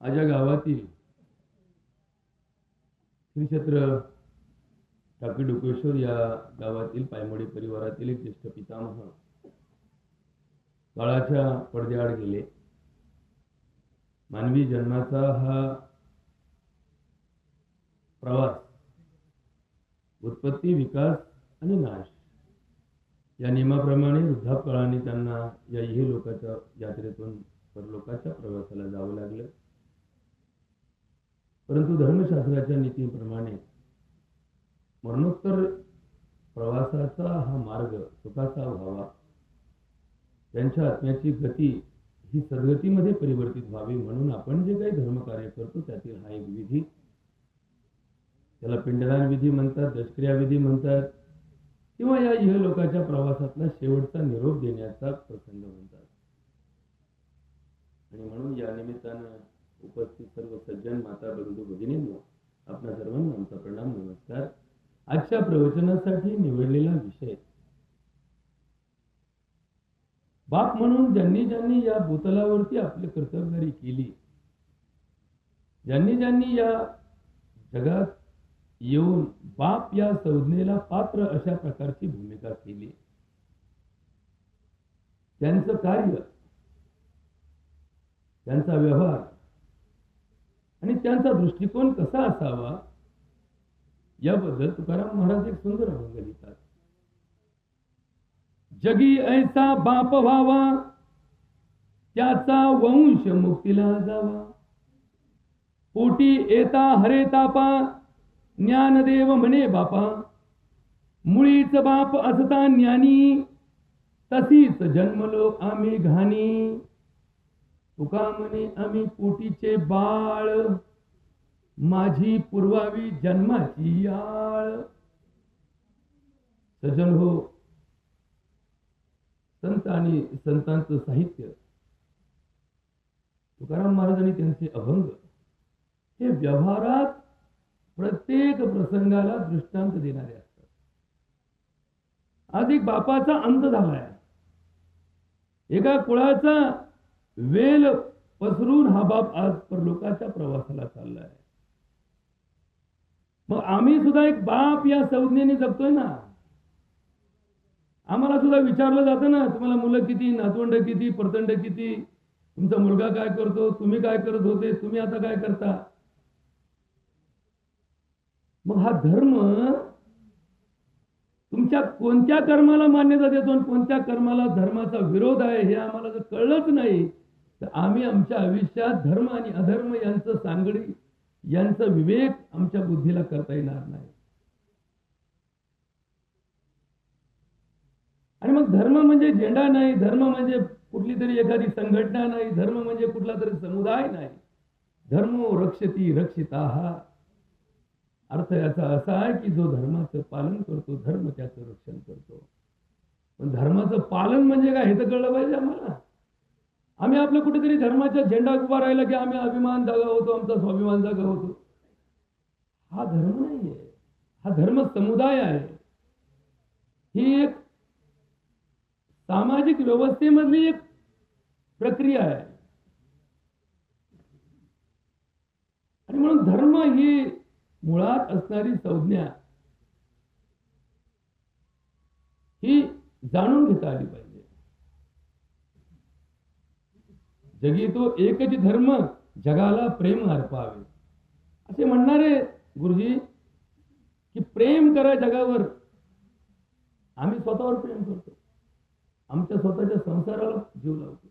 माझ्या गावातील श्री क्षेत्र टाकी डोकेश्वर या गावातील पायमोडी परिवारातील एक ज्येष्ठ पितामह काळाच्या पडद्याआड गेले. मानवी जन्माचा हा प्रवास, उत्पत्ती, विकास आणि नाश या नियमाप्रमाणे वृद्धापकाळाने त्यांना या इहलोकाच्या यात्रेतून परलोकाच्या प्रवासाला जावं लागलं. परंतु धर्मशास्त्राच्या नीतीप्रमाणे मरणोत्तर प्रवासाचा हा मार्ग सुखाचा व्हावा, त्यांच्या आत्म्याची गती ही सद्गतीमध्ये परिवर्तित व्हावी म्हणून आपण जे काही धर्मकार्य करतो त्यातील हा एक विधी, त्याला पिंडदान विधी म्हणतात, दशक्रिया विधी म्हणतात, किंवा या इहलोकाच्या प्रवासातला शेवटचा निरोप देण्याचा प्रसंग म्हणतात. आणि म्हणून या निमित्तानं उपस्थित सर्व सज्जन माता, बंधू, भगिनींनो, आपल्या सर्वांना आमचा प्रणाम, नमस्कार. आजच्या प्रवचनासाठी निवडलेला विषय, बाप म्हणून ज्यांनी ज्यांनी या भूतलावरती आपली कर्तव्यगारी केली, ज्यांनी ज्यांनी या जगात येऊन बाप या संज्ञेला पात्र अशा प्रकारची भूमिका केली, त्यांचं कार्य, त्यांचा व्यवहार आणि त्यांचा दृष्टिकोन कसा असावा याबद्दल तुकाराम महाराज एक सुंदर अभंग लिहितात. जगी ऐसा बाप व्हावा, त्याचा वंश मुक्तीला जावा. पोटी येता हरे तापा, ज्ञानदेव म्हणे बापा. मुळीच बाप असता ज्ञानी, तशीच जन्मलो आम्ही घाणी. तुका म्हणे आम्ही पोटीचे बाळ, माझी पुरवावी जन्माची याळ. सज्जन हो, संत आणि संतांचं साहित्य, तुकाराम महाराज आणि त्यांचे अभंग हे व्यवहारात प्रत्येक प्रसंगाला दृष्टांत देणारे असतात. आज एक बापाचा अंत झालाय, एका कुळाचा वेल पसरून हा बाप आज परलोकाच्या प्रवासाला चाललाय. मग आम्ही सुद्धा एक बाप या संज्ञेने जगतोय ना. आम्हाला सुद्धा विचारलं जातं ना, तुम्हाला मुलं किती, नातवंड किती, परतंड किती, तुमचा मुलगा काय करतो, तुम्ही काय करत होते, तुम्ही आता काय करता. मग हा धर्म तुमच्या कोणत्या कर्माला मान्यता देतो आणि कोणत्या कर्माला धर्माचा विरोध आहे हे आम्हाला जर कळलंच नाही तर आम्ही आमच्या आयुष्यात धर्म आणि अधर्म यांचं सांगडी, यांचा विवेक आमच्या बुद्धीला करता येणार नाही. आणि मग धर्म म्हणजे झेंडा नाही, धर्म म्हणजे कुठली तरी एखादी संघटना नाही, धर्म म्हणजे कुठला तरी समुदाय नाही. धर्मो रक्षती रक्षिताः. अर्थ याचा असा आहे की जो धर्माचं पालन करतो, धर्म त्याचं रक्षण करतो. पण धर्माचं पालन म्हणजे काय हे तर कळलं पाहिजे आम्हाला. आम्ही आपलं कुठेतरी धर्माचा झेंडा उभा राहिला की आम्ही अभिमान जागा होतो, आमचा स्वाभिमान जागा होतो. हा धर्म नाहीये, हा धर्म समुदाय आहे. ही एक सामाजिक व्यवस्थेमधली एक प्रक्रिया आहे. आणि म्हणून धर्म ही मुळात असणारी संज्ञा ही जाणून घेता आली पाहिजे. जगी तो एकच धर्म, जगाला प्रेम अर्पावे असे म्हणणारे गुरुजी की प्रेम करा जगावर. आम्ही स्वतःवर प्रेम करतो, आमच्या स्वतःच्या संसाराला जीव लावतो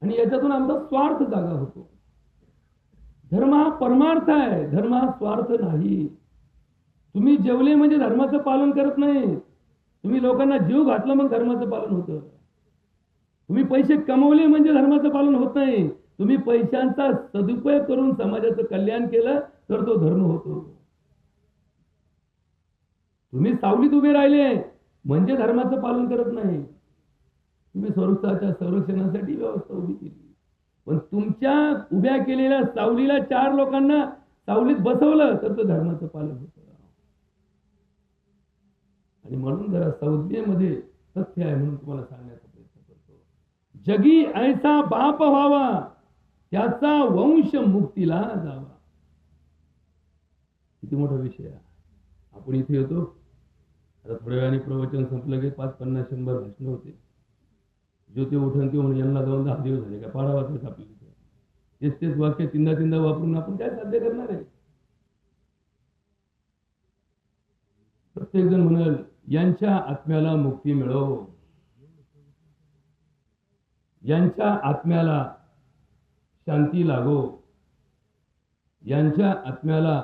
आणि याच्यातून आमचा स्वार्थ जागा होतो. धर्म हा परमार्थ आहे, धर्म हा स्वार्थ नाही. तुम्ही जेवले म्हणजे धर्माचं पालन करत नाही, तुम्ही लोकांना जीव घातला मग धर्माचं पालन होतं. तुम्ही पैसे कमवले म्हणजे धर्माचं पालन होत नाही, तुम्ही पैशांचा सदुपयोग करून समाजाचं कल्याण केलं तर तो धर्म होतो. तुम्ही सावलीत उभे राहिले म्हणजे धर्माचं पालन करत नाही, तुम्ही स्वरूपाच्या संरक्षणासाठी व्यवस्था उभी केली. पण तुमच्या उभ्या केलेल्या सावलीला 4 लोकांना सावलीत बसवलं तर तो धर्माचं पालन होतं. आणि म्हणून जरा संज्ञेमध्ये तथ्य आहे म्हणून तुम्हाला सांगण्याचा प्रयत्न करतो. जगी ऐसा बाप व्हावा, त्याचा वंश मुक्तीला जावा. किती मोठा विषय आहे. आपण इथे येतो, आता थोड्या वेळाने प्रवचन संपलं की 5, 50, 100 भाषण होते. जो ते उठून ते म्हणून यांना जाऊन 10 दिवस झाले का पाडा वाचत आपली तेच वाक्य तीनदा वापरून आपण काय साध्य करणार आहे. प्रत्येक जण म्हणाल यांच्या आत्म्याला मुक्ती मिळो, यांच्या आत्म्याला शांती लागो, यांच्या आत्म्याला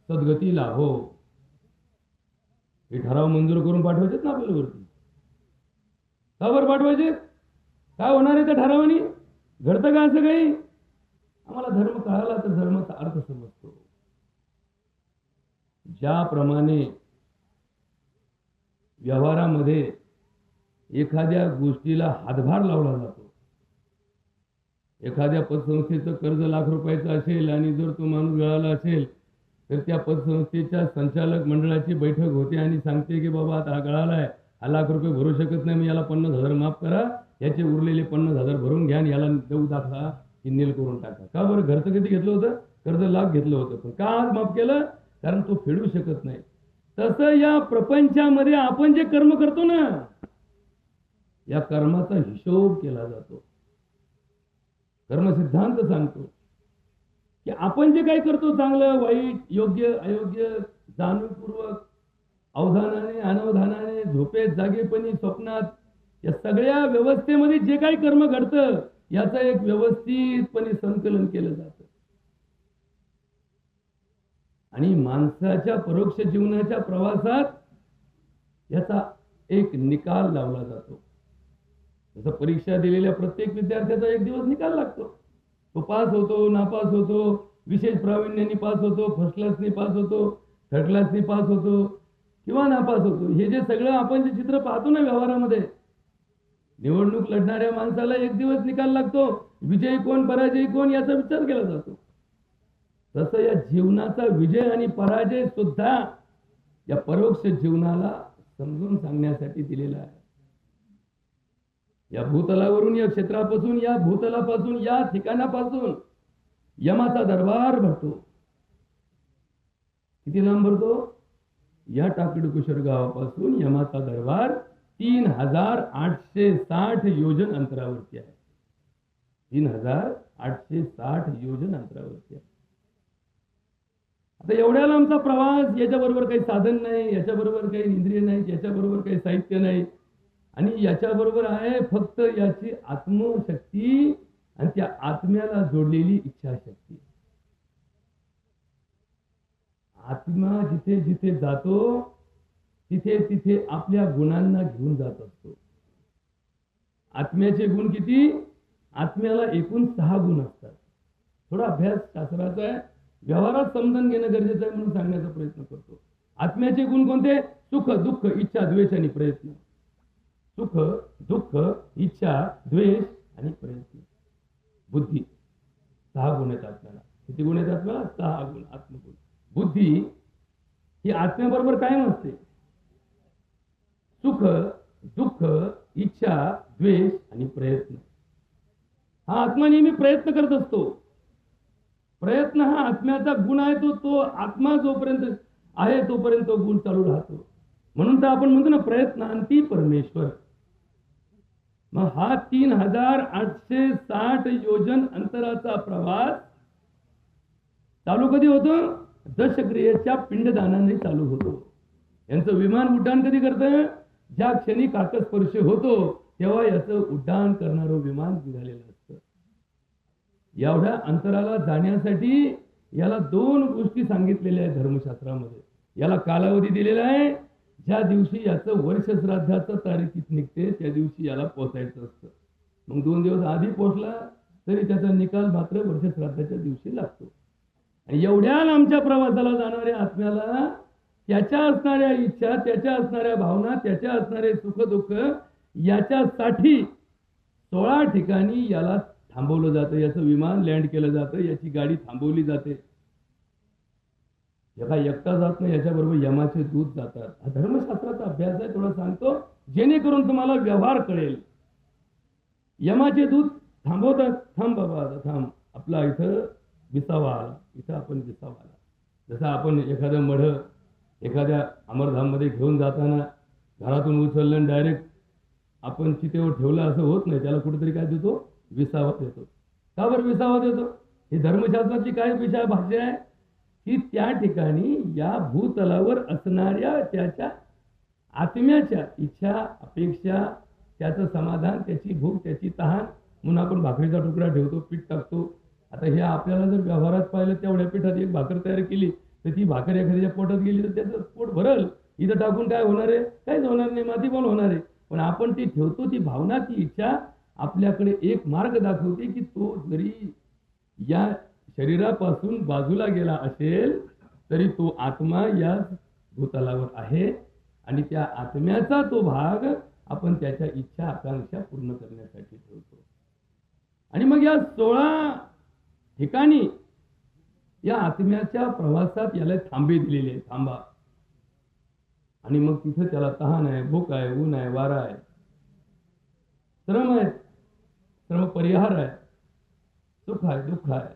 सद्गती लाभो. हे ठराव मंजूर करून पाठवायचेत ना आपल्याला वरती. का बरं पाठवायचे? काय होणार आहे त्या ठरावानी? घडतं का असं काही? आम्हाला धर्म कळाला तर धर्माचा अर्थ समजतो. ज्याप्रमाणे व्यवहारामध्ये एखाद्या गोष्टीला हातभार लावला जातो, एखाद्या पतसंस्थेचं कर्ज लाख रुपयाचं असेल आणि जर तो माणूस गळाला असेल तर त्या पतसंस्थेच्या संचालक मंडळाची बैठक होते आणि सांगते की बाबा आता हा गळाला आहे, हा लाख रुपये भरू शकत नाही, मी याला 50,000 माफ करा, याचे उरलेले 50,000 भरून घ्या आणि याला देऊ दाखवा की नील करून टाका. का बरं? घरचं किती घेतलं होतं? कर्ज लाख घेतलं होतं, पण का आज माफ केलं? कारण तो फेडू शकत नाही. तसं या प्रपंचामध्ये आपण जे कर्म करतो ना, या कर्माचा हिशोब केला जातो. कर्मसिद्धांत सांगतो की आपण जे काही करतो, चांगलं वाईट, योग्य अयोग्य, जाणीवपूर्वक, अवधानाने अनवधानाने, झोपेत जागेपणी, स्वप्नात, या सगळ्या व्यवस्थेमध्ये जे काही कर्म घडतं याचं एक व्यवस्थितपणे संकलन केलं जातं. आणि माणसाच्या परोक्ष जीवनाच्या प्रवासात याचा एक निकाल लावला जातो. जसं परीक्षा दिलेल्या प्रत्येक विद्यार्थ्याचा एक दिवस निकाल लागतो. तो पास होतो, नापास होतो, विशेष प्रावीण्याने पास होतो, फर्स्ट क्लासने पास होतो, थर्ड क्लासने पास होतो किंवा नापास होतो. हे जे सगळं आपण जे चित्र पाहतो ना व्यवहारामध्ये, निवडणूक लढणाऱ्या माणसाला एक दिवस निकाल लागतो. विजयी कोण पराजयी कोण याचा विचार केला जातो. तसं या जीवनाचा विजय आणि पराजय सुद्धा या परोक्ष जीवनाला समजून सांगण्यासाठी दिलेला आहे. या भूतलावरून, या क्षेत्रापासून, या भूतलापासून, या ठिकाणापासून यमाचा दरबार भरतो. किती लांब भरतो? या टाकडकुशर गावापासून यमाचा दरबार 3860 योजन अंतरावरती आहे. 3860 योजन अंतरावरती आहे. आता एवढ्या लांबचा प्रवास, याच्याबरोबर काही साधन नाही, याच्याबरोबर काही इंद्रिय नाही, याच्याबरोबर काही साहित्य नाही, आणि याच्याबरोबर आहे फक्त याची आत्मशक्ती आणि त्या आत्म्याला जोडलेली इच्छाशक्ती. आत्मा जिथे जिथे जातो तिथे तिथे आपल्या गुणांना घेऊन जात असतो. आत्म्याचे गुण किती? आत्म्याला एकूण 6 गुण असतात. थोडा अभ्यास शास्त्राचा आहे, व्यवहारात समजून घेणं गरजेचं आहे म्हणून सांगण्याचा प्रयत्न करतो. आत्म्याचे गुण कोणते? सुख, दुःख, इच्छा, द्वेष आणि प्रयत्न. सुख, दुःख, इच्छा, द्वेष आणि प्रयत्न. बुद्धी, 6 गुण आहेत आत्म्याला. किती गुण आहेत आत्म्याला? 6 गुण, आत्मगुण. बुद्धी ही आत्म्याबरोबर कायम असते. सुख, दुःख, इच्छा, द्वेष आणि प्रयत्न. हा आत्मा नेहमी प्रयत्न करत असतो. प्रयत्न हा आत्म्याचा गुण आहे. तो आत्मा जोपर्यंत आहे तोपर्यंत तो गुण चालू राहतो. म्हणून तर आपण म्हणतो ना, प्रयत्नांती परमेश्वर. मग हा 3860 योजन अंतराचा प्रवास चालू कधी होतो? दशक्रियेच्या पिंडदानाने चालू होतो. यांचं विमान उड्डाण कधी करतं? ज्या क्षणी काकस्पर्श होतो तेव्हा याचं उड्डाण करणारं विमान निघालेलं असतं. एवढ्या अंतराला जाण्यासाठी याला 2 गोष्टी सांगितलेल्या आहेत धर्मशास्त्रामध्ये. याला कालावधी दिलेला आहे. ज्या दिवशी याचं वर्ष श्राद्धाचं तारीखीत निघते त्या दिवशी याला पोहोचायचं असतं. मग 2 दिवस आधी पोहोचला तरी त्याचा निकाल मात्र वर्ष श्राद्धाच्या दिवशी लागतो. आणि एवढ्या लांबच्या प्रवासाला जाणाऱ्या आत्म्याला त्याच्या असणाऱ्या इच्छा, त्याच्या असणाऱ्या भावना, त्याच्या असणारे सुख दुःख याच्यासाठी 16 ठिकाणी याला थांबवलं जातं. याचं विमान लँड केलं जातं, याची गाडी थांबवली जाते. याला एकटा जात नाही, याच्याबरोबर यमाचे दूत जातात. हा धर्मशास्त्राचा अभ्यास आहे, थोडा सांगतो जेणेकरून तुम्हाला व्यवहार कळेल. यमाचे दूत थांबवतात. थांब बाबा, आता थांब, आपला इथं विसावा आला, इथं आपण विसावा आला. जसं आपण एखादं मढ एखाद्या अमरधाममध्ये घेऊन जाताना घरातून उचललं डायरेक्ट आपण चितेवर ठेवलं असं होत नाही, त्याला कुठेतरी काय देतो, विसावा देतो. का बरं विसावा देतो? ही धर्मशास्त्राची काय भाष्य आहे की त्या ठिकाणी या भूतलावर असणाऱ्या त्याच्या आत्म्याच्या इच्छा अपेक्षा, त्याचं समाधान, त्याची भूक, त्याची तहान, म्हणून आपण भाकरीचा तुकडा ठेवतो, पीठ टाकतो. आता हे आपल्याला जर व्यवहारात पाहिलं तेवढ्या पिठात एक भाकर तयार केली तर ती भाकर एखाद्याच्या पोटात गेली तर त्याचं पोट भरल. इथं टाकून काय होणार आहे? काहीच होणार नाही, माती पण होणार आहे. पण आपण ती ठेवतो, ती भावना, ती इच्छा आपल्याकडे एक मार्ग दाखवते की तो जरी या शरीरापासून बाजूला गेला असेल तरी तो आत्मा या भूतलावर आहे आणि त्या आत्म्याचा तो भाग आपण त्याच्या इच्छा आकांक्षा पूर्ण करण्यासाठी ठेवतो. आणि मग या 16 ठिकाणी या आत्म्याच्या प्रवासात याला थांबे दिलेले आहे, थांबा. आणि मग तिथे त्याला तहान आहे, भूक आहे, ऊन आहे, वारा आहे, श्रम आहे, श्रम परिहार आहे, सुख आहे, दुःख आहे,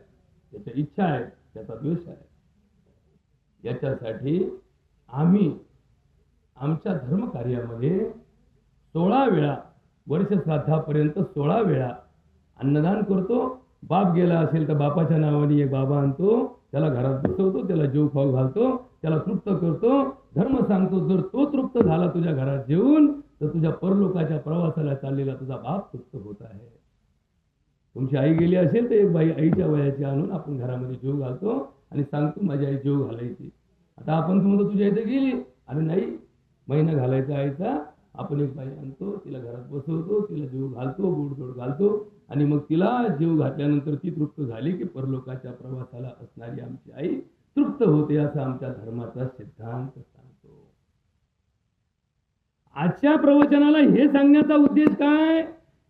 त्याच्या इच्छा आहे, त्याचा द्वेष आहे. याच्यासाठी आम्ही आमच्या धर्म कार्यामध्ये 16 वेळा, वर्ष श्राद्धापर्यंत 16 वेळा अन्नदान करतो. बाप गेला असेल तर बापाच्या नावाने एक बाबा आणतो, त्याला घरात बसवतो, त्याला जेव खाऊ घालतो, त्याला तृप्त करतो, धर्म सांगतो. जर तो तृप्त झाला तुझ्या घरात जेवून तर तुझ्या परलोकाच्या प्रवासाला चाललेला तुझा बाप तृप्त होत आहे. तुमची आई गेली असेल तर एक बाई आईच्या वयाची आणून आपण घरामध्ये जेव घालतो आणि सांगतो माझी आई जेव घालायची. आता आपण म्हणतो तुझ्या इथे गेली आणि नाही, महिना घालायचा आईचा, आपण एक बाई आणतो, तिला घरात बसवतो, तिला जीव घालतो, गोडधोड घालतो आणि मग तिला जीव घातल्यानंतर ती तृप्त झाली की परलोकाच्या प्रवासाला असणारी आमची आई तृप्त होते, असा आमच्या धर्माचा सिद्धांत सांगतो. आजच्या प्रवचनाला हे सांगण्याचा उद्देश काय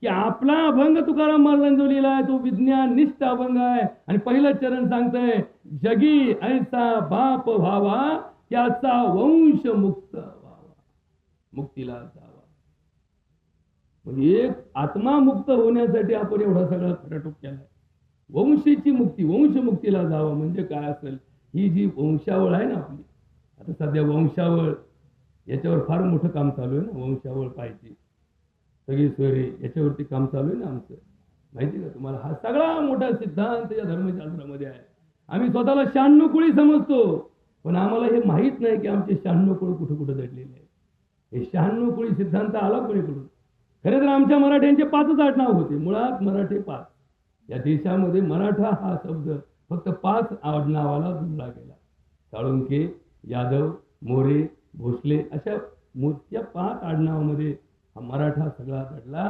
की आपला अभंग तुकाराम महाराजांनी जो लिहिला आहे तो विज्ञान निष्ठ अभंग आहे. आणि पहिलं चरण सांगतंय, जगी ऐसा बाप व्हावा त्याचा वंश मुक्त व्हावा, मुक्तीला जावा. एक आत्मा मुक्त होण्यासाठी आपण एवढा सगळा खटाटोप केलाय. वंशेची मुक्ती, वंशमुक्तीला जावं म्हणजे काय असेल? ही जी वंशावळ आहे ना आपली, आता सध्या वंशावळ याच्यावर फार मोठं काम चालू आहे ना, वंशावळ पाहिजे सगळी सोयरी, याच्यावरती काम चालू आहे ना आमचं, माहिती का तुम्हाला? हा सगळा मोठा सिद्धांत या धर्मशास्त्रामध्ये आहे. आम्ही स्वतःला 96 कुळी समजतो, पण आम्हाला हे माहीत नाही की आमचे 96 कुळ कुठं कुठं दडलेले आहे. हे 96 कुळी सिद्धांत आला कोणीकडून? खरे तर आमच्या मराठ्यांचे 5च आडनाव होते, मुळात मराठे 5. या देशामध्ये मराठा हा शब्द फक्त 5 आडनावाला जोडला गेला. साळुंखे, यादव, मोरे, भोसले अशा मोठ्या 5 आडनावामध्ये हा मराठा सगळा दडला.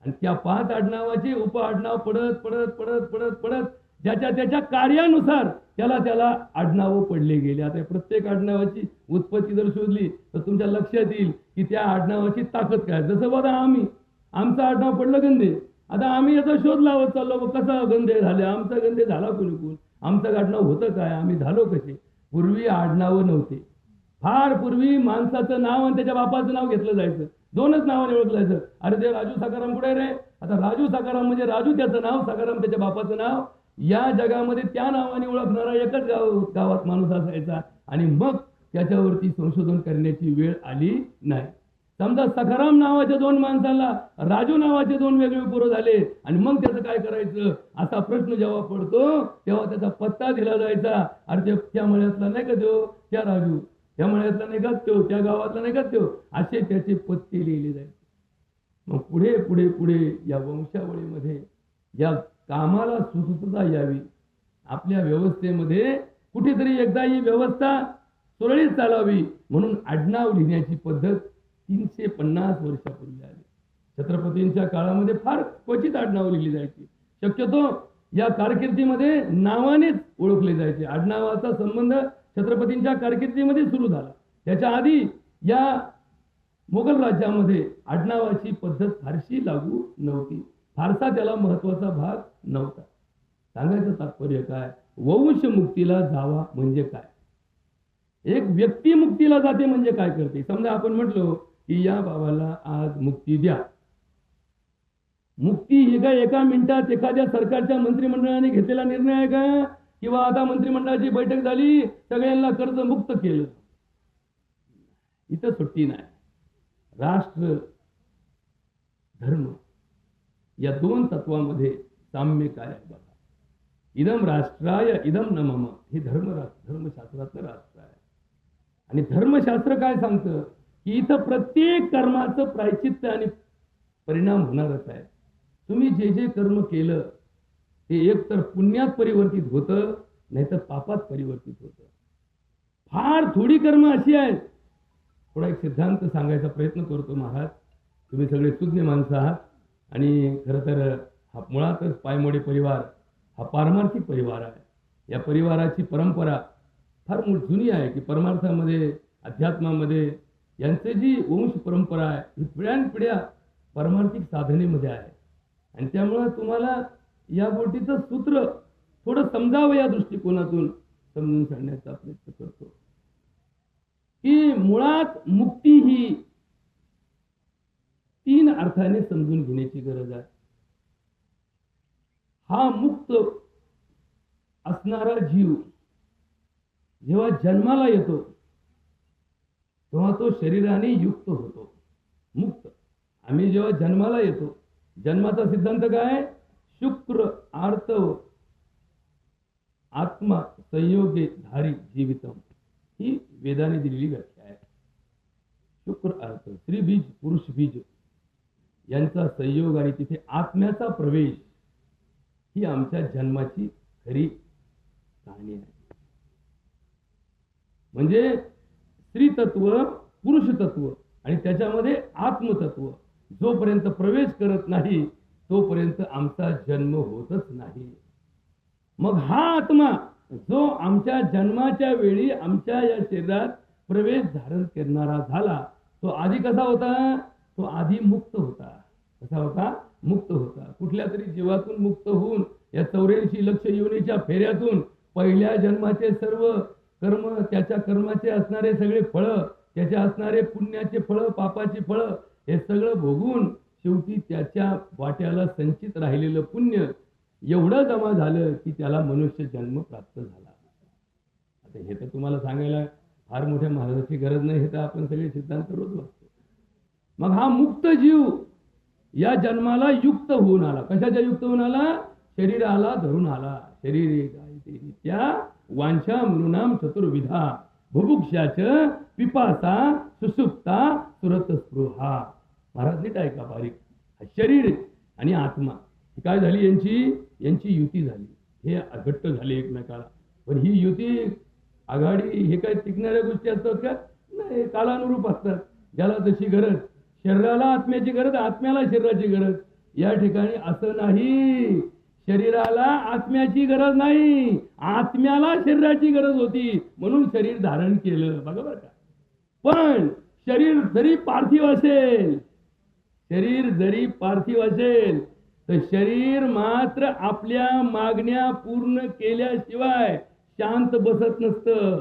आणि त्या 5 आडनावाचे उप आडनाव पडत पडत पडत पडत पडत ज्याच्या त्याच्या कार्यानुसार त्याला आडनावं पडले गेले. आता प्रत्येक आडनावाची उत्पत्ती जर शोधली तर तुमच्या लक्षात येईल की त्या आडनावाची ताकद काय. जसं बघा आमचं आडनाव पडलं गंधे, आता आम्ही याचा शोध लावत चाललो, कसा गंधे झाले, आमचा गंधे झाला कोण, आमचं आडनाव होतं काय, आम्ही झालो कसे? पूर्वी आडनावं नव्हते. फार पूर्वी माणसाचं नाव आणि त्याच्या बापाचं नाव घेतलं जायचं, 2च नावाने ओळखलं जायचं. अरे ते राजू सखाराम कुठे रे? आता राजू सखाराम म्हणजे राजू त्याचं नाव, सखाराम त्याच्या बापाचं नाव. या जगामध्ये त्या नावाने ओळखणारा एकच गावात माणूस असायचा. आणि मग त्याच्यावरती संशोधन करण्याची वेळ आली नाही. समजा सखाराम नावाच्या 2 माणसाला राजू नावाचे 2 वेगळे पुरं झाले आणि मग त्याचं काय करायचं असा प्रश्न जेव्हा पडतो तेव्हा त्याचा पत्ता दिला जायचा. अरे त्या मळ्यातला नाही का तो, त्या राजू, त्या मळ्यातला नाही का तो, त्या गावातला नाही का तो, असे त्याचे पत्ते लिहिले जायचे. मग पुढे पुढे पुढे या वंशावळीमध्ये या कामाला सुसूत्रता यावी, आपल्या व्यवस्थेमध्ये कुठेतरी एकदा ही व्यवस्था सुरळीत चालावी म्हणून आडनाव लिहिण्याची पद्धत 350 वर्षापूर्वी आली. छत्रपतींच्या काळामध्ये फार क्वचित आडनाव लिहिली जायची. शक्यतो या कारकिर्दीमध्ये नावानेच ओळखले जायचे. आडनावाचा संबंध छत्रपतींच्या कारकिर्दीमध्ये सुरू झाला. त्याच्या आधी या मोगल राज्यामध्ये आडनावाची पद्धत फारशी लागू नव्हती, फारसा त्याला महत्वाचा भाग नव्हता. सांगायचं तात्पर्य काय? वंश मुक्तीला जावा म्हणजे काय? एक व्यक्ती मुक्तीला जाते म्हणजे काय करते? समजा आपण म्हटलो की या बाबाला आज मुक्ती द्या, मुक्ती ही काय एका मिनिटात एखाद्या सरकारच्या मंत्रिमंडळाने घेतलेला निर्णय आहे का? किंवा आता मंत्रिमंडळाची बैठक झाली, सगळ्यांना कर्ज मुक्त केलं. इथं सुट्टी नाही. राष्ट्र धर्म या दोन तत्वामध्ये साम्य काय आहे बघा. इदम राष्ट्राय इदम न मम, हे धर्मशास्त्रातलं राष्ट्र आहे. आणि धर्मशास्त्र काय सांगतं की इथं प्रत्येक कर्माचं प्रायचित्त आणि परिणाम होणारच आहे. तुम्ही जे जे कर्म केलं ते एक तर पुण्यात परिवर्तित होतं, नाहीतर पापात परिवर्तित होतं. फार थोडी कर्म अशी आहेत. थोडा एक सिद्धांत सांगायचा प्रयत्न करतो महाराज. तुम्ही सगळे सुज्ञ माणसं आहात आणि खरं तर हा मुळातच पायमोडी परिवार हा पारमार्थिक परिवार आहे. या परिवाराची परंपरा फार जुनी आहे की परमार्थामध्ये, अध्यात्मामध्ये यांची जी वंश परंपरा आहे ही पिढ्यानपिढ्या परमार्थिक साधनेमध्ये आहे. आणि त्यामुळे तुम्हाला या गोष्टीचं सूत्र थोडं समजावं या दृष्टिकोनातून समजून सांगण्याचा प्रयत्न करतो की मुळात मुक्ती ही 3 अर्थाने समजून घेण्याची गरज आहे. हा मुक्त असणारा जीव जेव्हा जन्माला येतो तेव्हा तो शरीराने युक्त होतो. मुक्त आम्ही जेव्हा जन्माला येतो, जन्माचा सिद्धांत काय? शुक्र आर्तव आत्मा संयोगे धारी जीवितम, ही वेदाने दिलेली व्याख्या आहे. शुक्र अर्थ स्त्री बीज पुरुष बीज यांचा संयोग आणि तिथे आत्म्याचा प्रवेश ही आमच्या जन्माची खरी कहाणी आहे. म्हणजे स्त्री तत्व, पुरुष तत्व आणि त्याच्यामध्ये आत्मतत्व जोपर्यंत प्रवेश करत नाही तोपर्यंत आमचा जन्म होतच नाही. मग हा आत्मा जो आमच्या जन्माच्या वेळी आमच्या या शरीरात प्रवेश धारण करणारा झाला, तो आधी कसा होता? तो आधी मुक्त होता. कसा होता? मुक्त होता. कुठल्या तरी जीवातून मुक्त होऊन या 84 लक्ष योनीच्या फेऱ्यातून पहिल्या जन्माचे सर्व कर्म, त्याच्या कर्माचे असणारे सगळे फळं, त्याचे असणारे पुण्याचे फळं, पापाची फळं, हे सगळं भोगून शेवटी त्याच्या वाट्याला संचित राहिलेलं पुण्य एवढं जमा झालं की त्याला मनुष्य जन्म प्राप्त झाला. आता हे तर तुम्हाला सांगायला फार मोठ्या महाराजाची गरज नाही, हे तर आपण सगळे सिद्धांत रोज वाचतो. मग हा मुक्त जीव या जन्माला युक्त होऊन आला. कशाच्या युक्त होऊन आला? शरीराला धरून आला. शरीरे त्या वांछा मृणाम चतुर्विधा बुभुक्षाच पिपासा सुसुप्ता सुरत स्पृहा. महाराज नीट ऐका बारीक. शरीर आणि आत्मा काय झाली? यांची युती झाली. हे घट्ट झाले एकमेकाला. पण ही युती, आघाडी हे काय टिकणाऱ्या गोष्टी असतात का? नाही, कालानुरूप असतात. ज्याला जशी गरज, शरीराला आत्म्याची गरज, आत्म्याला शरीराची गरज. या ठिकाणी असं नाही, शरीराला आत्म्याची गरज नाही, आत्म्याला शरीराची गरज होती म्हणून शरीर धारण केलं. बघा बरं का. पण शरीर जरी पार्थिव असेल, तर शरीर मात्र आपल्या मागण्या पूर्ण केल्याशिवाय शांत बसत नसतं.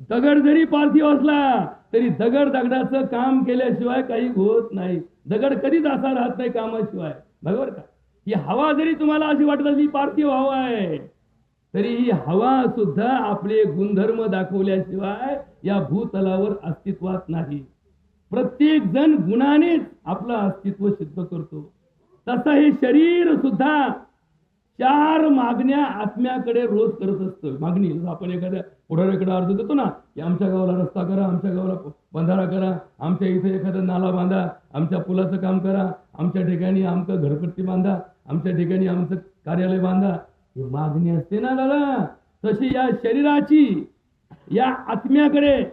दगड जरी पार्थिव असला तरी दगडाचं काम केल्याशिवाय काही होत नाही. दगड कधीच असा राहत नाही कामाशिवाय. बरोबर का. ही हवा जरी तुम्हाला अशी वाटत असली पार्थिव हवा आहे, तरी ही हवा सुद्धा आपले गुणधर्म दाखवल्याशिवाय या भूतलावर अस्तित्वात नाही. प्रत्येक जण गुणानेच आपलं अस्तित्व सिद्ध करतो. तसं हे शरीर सुद्धा 4 मागण्या आत्म्याकडे रोज करत असतं. मागणी आपण एखाद्या पुढाऱ्याकडे अर्ज देतो ना, की आमच्या गावाला रस्ता करा, आमच्या गावाला बंधारा करा, आमच्या इथे एखादा नाला बांधा, आमच्या पुलाचं काम करा, आमच्या ठिकाणी आमचं घरपट्टी बांधा, आमच्या ठिकाणी आमचं कार्यालय बांधा. ही मागणी असते ना दादा. तशी या शरीराची, या आत्म्याकडे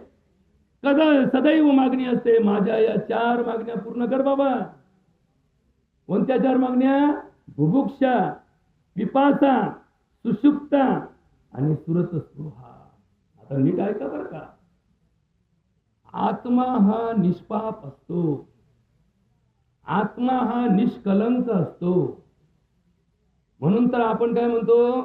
सदैव मागणी असते. माझ्या या 4 मागण्या पूर्ण कर बाबा. कोणत्या 4 मागण्या? बुभुक्षा, पिपासा, सुषुप्ता आणि सुरत स्पृहा. आता नीट ऐका बरं का. आत्मा हा निष्पाप असतो, आत्मा हा निष्कलंक असतो. म्हणून तर आपण काय म्हणतो,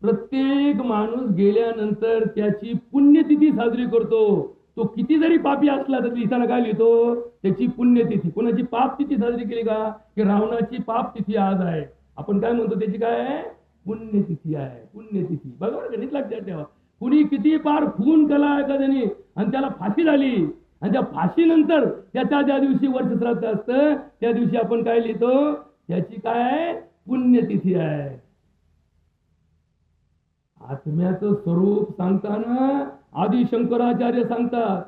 प्रत्येक माणूस गेल्यानंतर त्याची पुण्यतिथी साजरी करतो. तो किती जरी पापी असला तरी लिहिताना काय लिहितो, त्याची पुण्यतिथी. कोणाची पाप तिथी साजरी केली का, की रावणाची पाप तिथी आज आहे, आपण काय म्हणतो त्याची काय आहे, पुण्यतिथी आहे. पुण्यतिथी बरोबर का, नीट लक्षात ठेवा. कुणी किती पार खून केला एखाद्याने आणि त्याला फाशी झाली, आणि त्या फाशीनंतर त्याच्या ज्या दिवशी वर्षश्राद्ध असतं त्या दिवशी आपण काय लिहितो, त्याची काय आहे, पुण्यतिथी आहे. आत्म्याचं स्वरूप सांगताना आदि शंकराचार्य सांगतात,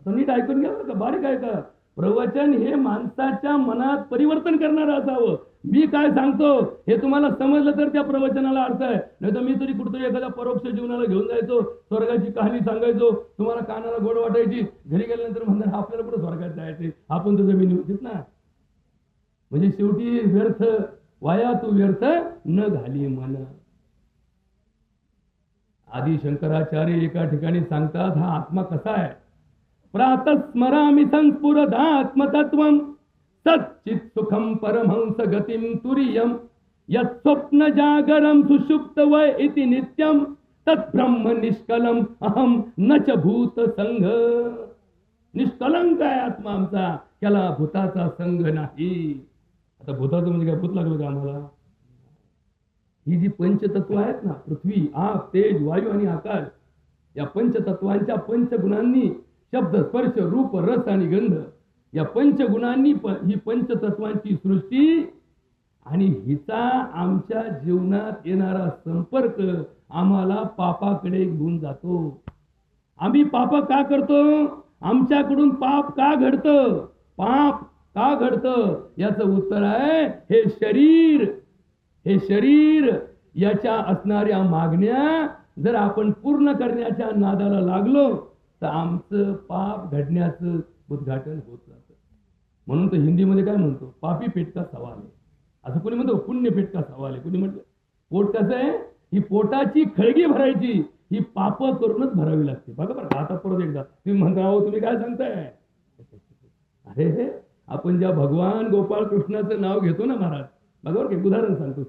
आता नीट ऐकून घ्या का, बारीक ऐका. प्रवचन हे माणसाच्या मनात परिवर्तन करणारं असावं. मी काय सांगतो हे तुम्हाला समजलं तर त्या प्रवचनाला अर्थ आहे. नाही तर मी तरी कुठतरी एखाद्या परोक्ष जीवनाला घेऊन जायचो, स्वर्गाची कहाणी सांगायचो, तुम्हाला कानाला गोड वाटायची, घरी गेल्यानंतर म्हणणार आपल्याला कुठं स्वर्गात जायचे, आपण तर जमिनी होतीत ना. म्हणजे शेवटी व्यर्थ वाया तू व्यर्थ न घाली मन. आदि शंकराचार्य एका ठिकाणी सांगतात, हा आत्मा कसा आहे. प्रातः स्मरामि संस्फुरदात्मतत्वं सच्चित सुखम परमहंस गतिम तुरीयम यत् स्वप्न जागरम सुषुप्त वय इति नित्यम तत् ब्रह्म निष्कलम अहम न च भूत संघ. निष्कलंक आहे आत्मा आमचा, त्याला भूताचा संघ नाही. आता भूताचं म्हणजे काय, भूत लागलं का आम्हाला. ही जी पंचतत्व आहेत ना, पृथ्वी आप तेज वायू आणि आकाश, या पंचतत्वांच्या पंचगुणांनी शब्द स्पर्श रूप रस आणि गंध, या पंचगुणांनी ही पंचतत्वांची सृष्टी आणि हिचा आमच्या जीवनात येणारा संपर्क आम्हाला पापाकडे घेऊन जातो. आम्ही पाप का करतो, आमच्याकडून पाप का घडतं, पाप का घडतं, याचं उत्तर आहे हे शरीर. हे शरीर याच्या असणाऱ्या मागण्या जर आपण पूर्ण करण्याच्या नादाला लागलो तर आमचं पाप घडण्याचं उद्घाटन होत जातं. म्हणून तर हिंदीमध्ये काय म्हणतो, पापी पेट का सवाल आहे, असं कोणी म्हणतो, पुण्य पेट का सवाल आहे. कोणी म्हटलं पोट कसं आहे, ही पोटाची खळगी भरायची ही पाप करूनच भरावी लागते. बघा बरं, आता परत एकदा तुम्ही म्हणता, अहो तुम्ही काय सांगताय. अरे आपण ज्या भगवान गोपाळ कृष्णाचं नाव घेतो ना महाराज, बघा की उदाहरण सांगतो.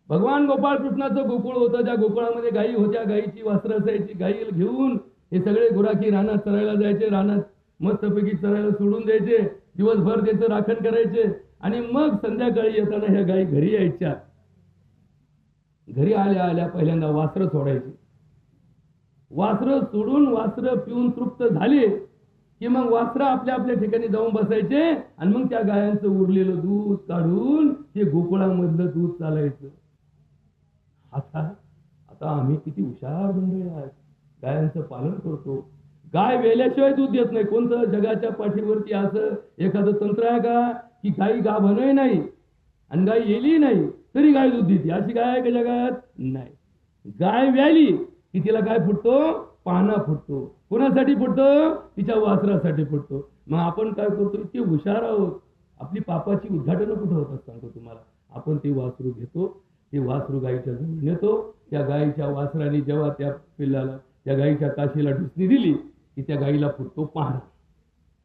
भगवान गोपाळ कृष्णाचं गोकुळ होतं, ज्या गोकुळामध्ये गायी होत्या, गायीची वासरं असायची. गायीला घेऊन हे सगळे गुराखी रानात चरायला जायचे, रानात मस्तपैकी चरायला सोडून द्यायचे, दिवसभर त्याचं राखण करायचे आणि मग संध्याकाळी येताना ह्या गायी घरी यायच्या. घरी आल्या आल्या पहिल्यांदा वासरं सोडायची. वासरं सोडून वासरं पिऊन तृप्त झाले की मग वासरं आपल्या आपल्या ठिकाणी जाऊन बसायचे आणि मग त्या गायांचं उरलेलं दूध काढून ते गोकुळामधलं दूध चालायचं. आता आम्ही किती हुशार मंडळी आहेत, गायांचं पालन करतो. गाय वेल्याशिवाय दूध देत नाही. कोणतं जगाच्या पाठीवरती असं एखादं तंत्र आहे का की गाई गाभणही नाही आणि गाय येली नाही तरी गाय दूध देते, अशी गाय आहे का जगात? नाही. गाय व्याली की तिला काय फुटतो, पाना फुटतो. कोणासाठी फुटतो, तिच्या वासरासाठी फुटतो. मग आपण काय करतो, इतके हुशार आहोत, आपली पापाची उद्घाटनं कुठं होतात सांगतो तुम्हाला. आपण ते वासरू घेतो, ते वासरू गायीच्या जवळ नेतो. त्या गायीच्या वासराने जेव्हा त्या पिल्लाला, त्या गायीच्या काशीला ढुसणी दिली की त्या गायीला फुटतो पाहणा.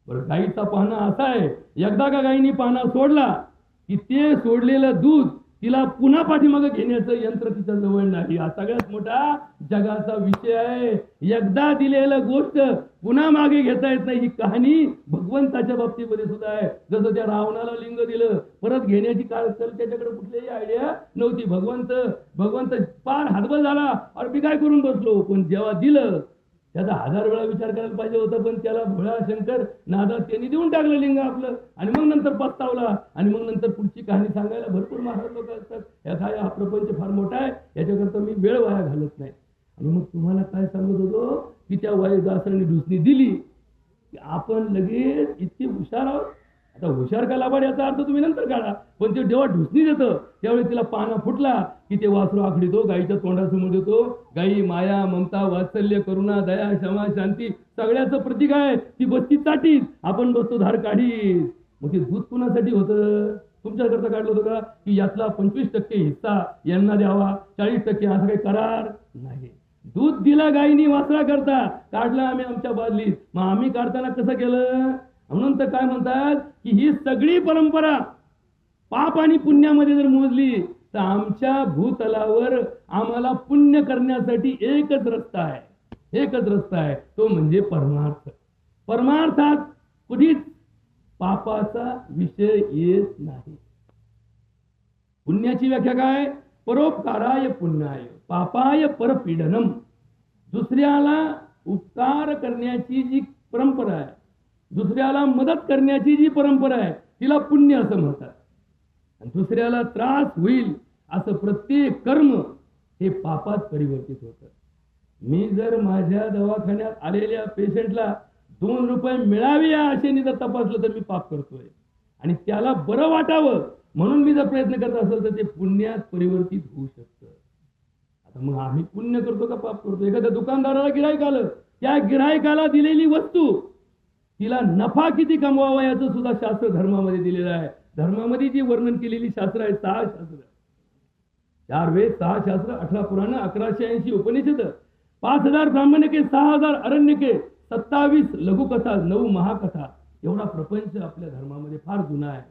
बरं, गायीचा पाहणा असा आहे, एकदा का गायीने पाहणा सोडला की ते सोडलेलं दूध तिला पुन्हा पाठीमागे घेण्याचं यंत्र तिच्या जवळ नाही. हा सगळ्यात मोठा जगाचा विषय आहे. एकदा दिलेलं गोष्ट पुन्हा मागे घेता येत नाही. ही कहाणी भगवंताच्या बाबतीमध्ये सुद्धा आहे. जसं त्या रावणाला लिंग दिलं, परत घेण्याची त्याच्याकडे कुठलीही आयडिया नव्हती. भगवंत पार हातबल झाला, अरे मी काय करून बसलो. पण जेव्हा दिलं त्याचा 1000 वेळा विचार करायला पाहिजे होता, पण त्याला भोळा शंकर नादात त्यांनी देऊन टाकलं लिंग आपलं आणि मग नंतर पस्तावला. आणि मग नंतर पुढची कहाणी सांगायला भरपूर महाराज लोक असतात. हा प्रपंच फार मोठा आहे, याच्याकरता मी वेळ वाया घालत नाही. आणि मग तुम्हाला काय सांगत होतो की त्या वायुदासरांनी ढुसणी दिली की आपण लगेच इतके हुशार आहोत. आता हुशार का लाभाड याचा अर्थ तुम्ही नंतर काढा, पण ते जेव्हा ढुसणी देतं त्यावेळी तिला पाना फुटला की ते वासरू आखडीतो, गायीच्या तोंडासमोर देतो. गायी माया ममता वात्सल्य करुणा दया क्षमा शांती सगळ्याचं प्रतीक आहे. ती बसती चाटीत, आपण बसतो धार काढीत. मग ते दूध कुणासाठी होतं, तुमच्याकरता काढलं होतं का की यातला 25% हिस्सा यांना द्यावा, 40% असा काही करार नाही. दूध दिला गायीनी वासरा करता, काढला आम्ही आमच्या बादलीत. मग आम्ही काढताना कसं केलं. म्हणून तर काय म्हणतात की ही सगळी परंपरा पाप आणि पुण्यामध्ये जर मोजली तर आमच्या भूतलावर आम्हाला पुण्य करण्यासाठी एकच रस्ता आहे. एकच रस्ता आहे, तो म्हणजे परमार्थ. परमार्थात कधीच पापाचा विषय येत नाही. पुण्याची व्याख्या काय? परोपकाराय पुण्याय पापाय परपीडनम. दुसऱ्याला उपकार करण्याची जी परंपरा आहे, दुसऱ्याला मदत करण्याची जी परंपरा आहे, तिला पुण्य असं म्हणतात. आणि दुसऱ्याला त्रास होईल असं प्रत्येक कर्म हे पापात परिवर्तित होतं. मी जर माझ्या दवाखान्यात आलेल्या पेशंटला 2 रुपये मिळावे या आशेने जर तपासलं तर मी पाप करतोय. आणि त्याला बरं वाटावं म्हणून मी जर प्रयत्न करत असेल तर ते पुण्यात परिवर्तित होऊ शकतं. आता मग आम्ही पुण्य करतो का पाप करतो? एखाद्या दुकानदाराला गिऱ्हाईक आलं, त्या गिऱ्हाईकाला दिलेली वस्तू तिला नफा किती कमवावा याचं सुद्धा शास्त्र धर्मामध्ये दिलेलं आहे. धर्मामध्ये जी वर्णन केलेली शास्त्र आहे, 6 शास्त्र, 4 वेद, 6 शास्त्र, 18 पुराण, 1180 उपनिषद, 5000 ब्राह्मणके, 6000 अरण्यके, 27 लघुकथा, 9 महाकथा, एवढा प्रपंच आपल्या धर्मामध्ये फार जुना आहे.